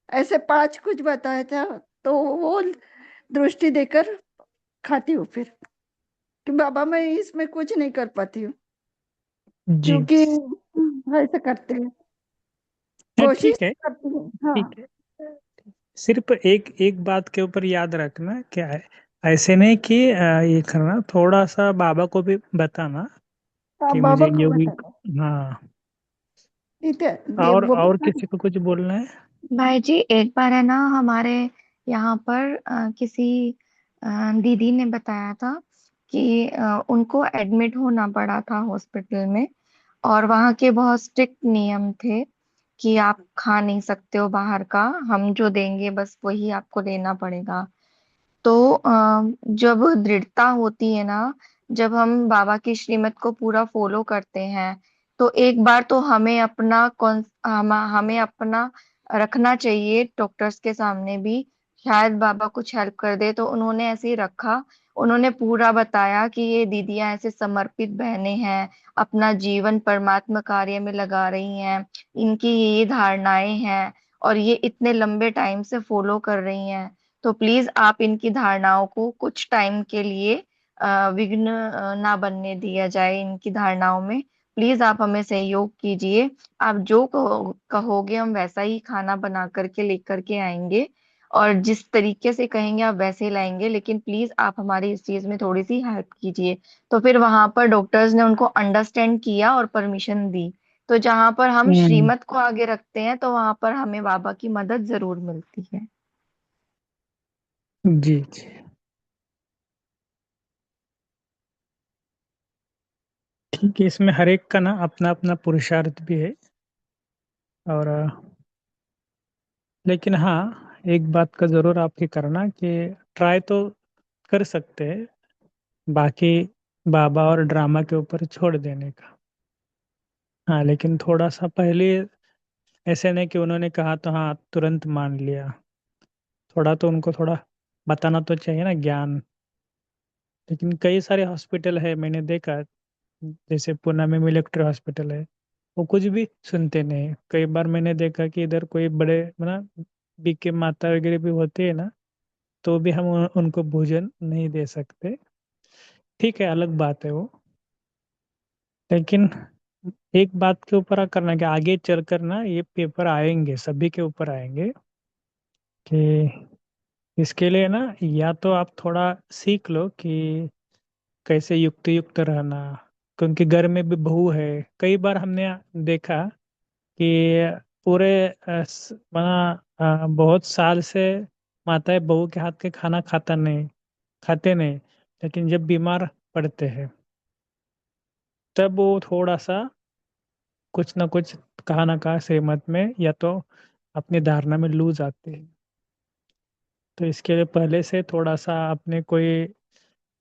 ऐसे पांच कुछ बताया था। तो वो दृष्टि देकर खाती हूँ फिर, कि बाबा मैं इसमें कुछ नहीं कर पाती हूँ, जी। क्योंकि ऐसे करते हैं, कोशिश ठीक है। करती हूँ। हाँ। ठीक है। सिर्फ एक एक बात के ऊपर याद रखना क्या है, ऐसे नहीं कि ये करना, थोड़ा सा बाबा को भी बताना हाँ, कि बाबा मुझे को योगी। बताना। हाँ। ठीक है, ये और वो और बता। किसी को कुछ बोलना है? भाई जी, एक बार है ना हमारे यहाँ पर किसी दीदी ने बताया था कि उनको एडमिट होना पड़ा था हॉस्पिटल में, और वहाँ के बहुत स्ट्रिक्ट नियम थे कि आप खा नहीं सकते हो बाहर का, हम जो देंगे बस वही आपको लेना पड़ेगा। तो जब दृढ़ता होती है ना, जब हम बाबा की श्रीमत को पूरा फॉलो करते हैं, तो एक बार तो हमें अपना रखना चाहिए डॉक्टर्स के सामने भी, शायद बाबा कुछ हेल्प कर दे। तो उन्होंने ऐसे ही रखा, उन्होंने पूरा बताया कि ये दीदियां ऐसे समर्पित बहनें हैं, अपना जीवन परमात्मा कार्य में लगा रही हैं, इनकी ये धारणाएं हैं और ये इतने लंबे टाइम से फॉलो कर रही हैं। तो प्लीज आप इनकी धारणाओं को कुछ टाइम के लिए विघ्न ना बनने दिया जाए इनकी धारणाओं में। प्लीज आप हमें सहयोग कीजिए, आप जो कहोगे हम वैसा ही खाना बना करके लेकर के आएंगे, और जिस तरीके से कहेंगे आप वैसे ही लाएंगे, लेकिन प्लीज आप हमारी इस चीज में थोड़ी सी हेल्प कीजिए। तो फिर वहां पर डॉक्टर्स ने उनको अंडरस्टैंड किया और परमिशन दी। तो जहां पर हम हम्म। श्रीमत को आगे रखते हैं, तो वहां पर हमें बाबा की मदद जरूर मिलती है। जी जी। ठीक है, इसमें हर एक का ना अपना अपना पुरुषार्थ भी है। और लेकिन हाँ, एक बात का जरूर आपकी करना कि ट्राई तो कर सकते हैं, बाकी बाबा और ड्रामा के ऊपर छोड़ देने का। हाँ, लेकिन थोड़ा सा पहले ऐसे नहीं कि उन्होंने कहा तो हाँ तुरंत मान लिया, थोड़ा तो उनको थोड़ा बताना तो चाहिए ना ज्ञान। लेकिन कई सारे हॉस्पिटल है मैंने देखा, जैसे पुणे में मिलिट्री हॉस्पिटल है, वो कुछ भी सुनते नहीं। कई बार मैंने देखा कि इधर कोई बड़े बीके माता वगैरह भी होते हैं ना, तो भी हम उनको भोजन नहीं दे सकते। ठीक है, अलग बात है वो। लेकिन एक बात के ऊपर करना कि आगे चल कर ना ये पेपर आएंगे, सभी के ऊपर आएंगे, कि इसके लिए ना या तो आप थोड़ा सीख लो कि कैसे युक्त युक्त रहना। क्योंकि घर में भी बहू है, कई बार हमने देखा कि पूरे बहुत साल से माताएं बहू के हाथ के खाना खाते नहीं, लेकिन जब बीमार पड़ते हैं तब वो थोड़ा सा कुछ ना कुछ कहा ना कहा सहमत में या तो अपनी धारणा में लूज आते हैं। तो इसके लिए पहले से थोड़ा सा अपने कोई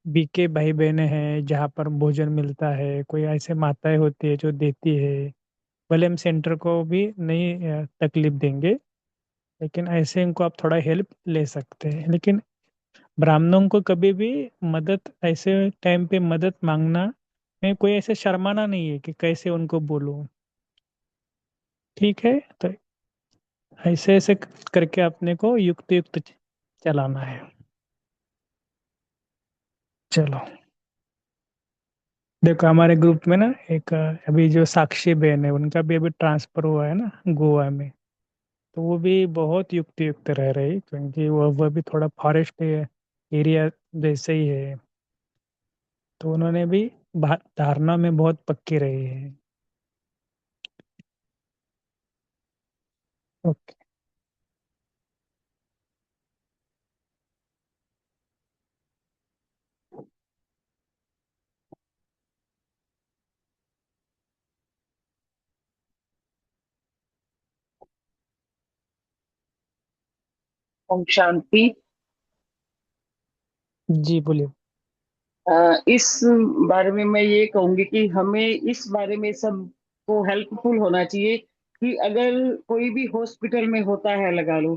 बीके भाई बहनें हैं जहाँ पर भोजन मिलता है, कोई ऐसे माताएं होती है जो देती है, भले हम सेंटर को भी नहीं तकलीफ देंगे, लेकिन ऐसे इनको आप थोड़ा हेल्प ले सकते हैं। लेकिन ब्राह्मणों को कभी भी मदद ऐसे टाइम पे मदद मांगना में कोई ऐसे शर्माना नहीं है कि कैसे उनको बोलूं। ठीक है, तो ऐसे ऐसे करके अपने को युक्त युक्त चलाना है। चलो। देखो हमारे ग्रुप में ना एक अभी जो साक्षी बहन है उनका भी अभी ट्रांसफर हुआ है ना गोवा में। तो वो भी बहुत युक्त युक्त रह रही क्योंकि वो भी थोड़ा फॉरेस्ट एरिया जैसे ही है। तो उन्होंने भी धारणा में बहुत पक्की रही है। ओके। ओम शांति। जी बोलिए। इस बारे में मैं ये कहूंगी कि हमें इस बारे में सबको हेल्पफुल होना चाहिए कि अगर कोई भी हॉस्पिटल में होता है लगा लो,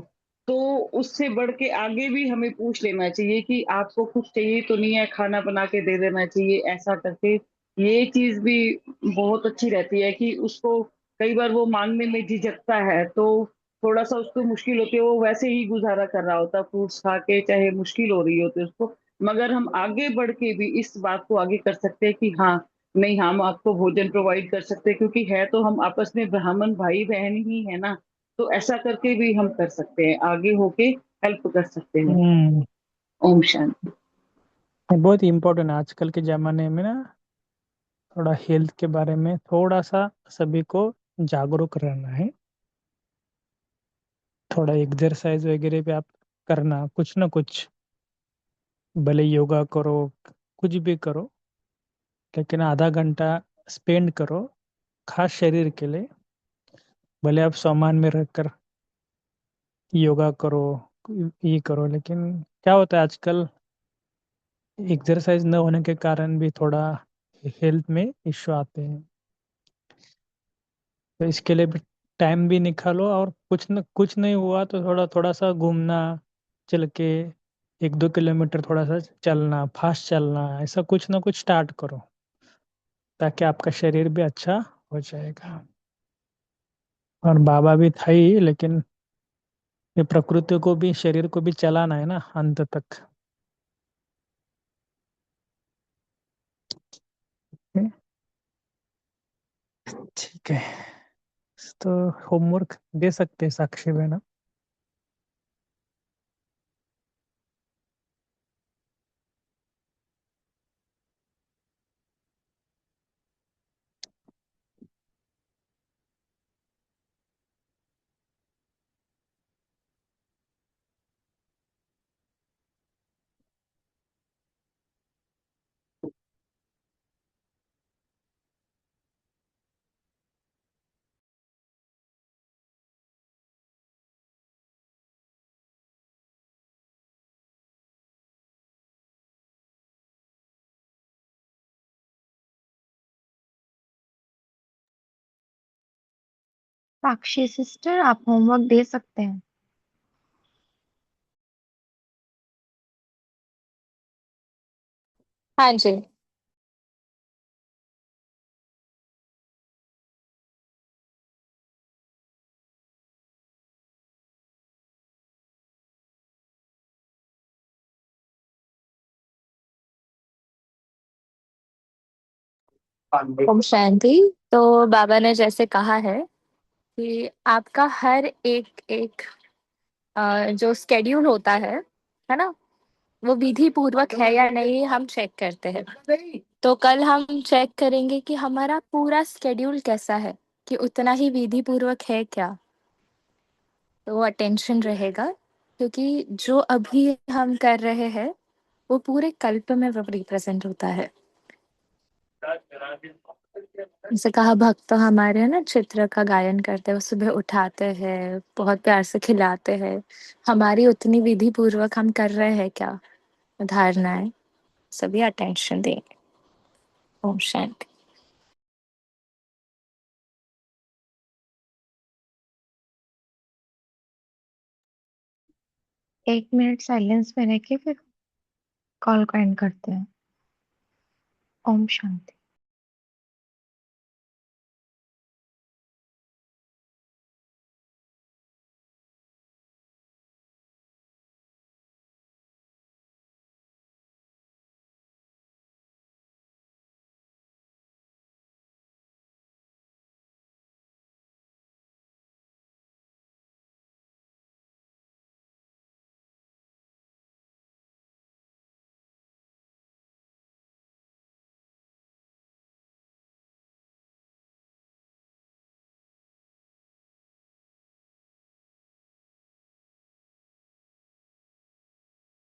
तो उससे बढ़ के आगे भी हमें पूछ लेना चाहिए कि आपको कुछ चाहिए तो नहीं है, खाना बना के दे देना चाहिए ऐसा करके। ये चीज भी बहुत अच्छी रहती है कि उसको कई बार वो मांगने में झिझकता है, तो थोड़ा सा उसको मुश्किल होती है, वो वैसे ही गुजारा कर रहा होता फ्रूट्स खा के, चाहे मुश्किल हो रही होती है उसको। मगर हम आगे बढ़ के भी इस बात को आगे कर सकते हैं कि हाँ, नहीं, हम आपको भोजन प्रोवाइड कर सकते हैं, क्योंकि है तो हम आपस में ब्राह्मण भाई बहन ही है ना। तो ऐसा करके भी हम कर सकते हैं, आगे होके हेल्प कर सकते हैं। हम्म। ओम शांति। ये बहुत इम्पोर्टेंट है आजकल के जमाने में ना। थोड़ा हेल्थ के बारे में थोड़ा सा सभी को जागरूक रहना है। थोड़ा एक्सरसाइज वगैरह भी आप करना कुछ ना कुछ, भले योगा करो कुछ भी करो, लेकिन आधा घंटा स्पेंड करो खास शरीर के लिए। भले आप सामान में रखकर योगा करो ये करो, लेकिन क्या होता है आजकल एक्सरसाइज न होने के कारण भी थोड़ा हेल्थ में इश्यू आते हैं। तो इसके लिए भी टाइम भी निकालो, और कुछ न कुछ नहीं हुआ तो थोड़ा थोड़ा सा घूमना, चल के 1-2 किलोमीटर थोड़ा सा चलना, फास्ट चलना, ऐसा कुछ ना कुछ स्टार्ट करो ताकि आपका शरीर भी अच्छा हो जाएगा। और बाबा भी था ही, लेकिन ये प्रकृति को भी शरीर को भी चलाना है ना अंत तक। ठीक है। तो होमवर्क दे सकते हैं साक्षी बहना। साक्षी सिस्टर, आप होमवर्क दे सकते हैं। हाँ जी। ओम शांति। तो बाबा ने जैसे कहा है कि आपका हर एक एक जो स्केड्यूल होता है ना, वो विधि पूर्वक है या नहीं हम चेक करते हैं। तो कल हम चेक करेंगे कि हमारा पूरा स्केड्यूल कैसा है, कि उतना ही विधि पूर्वक है क्या। तो वो अटेंशन रहेगा, क्योंकि जो अभी हम कर रहे हैं वो पूरे कल्प में वो रिप्रेजेंट होता है। जैसे कहा, भक्त तो हमारे है ना चित्र का गायन करते हैं, वो सुबह उठाते हैं, बहुत प्यार से खिलाते हैं। हमारी उतनी विधि पूर्वक हम कर रहे हैं क्या, धारणाएं, सभी अटेंशन देंगे। ओम शांति। 1 मिनट साइलेंस में रह के फिर कॉल को एंड करते हैं। ओम शांति।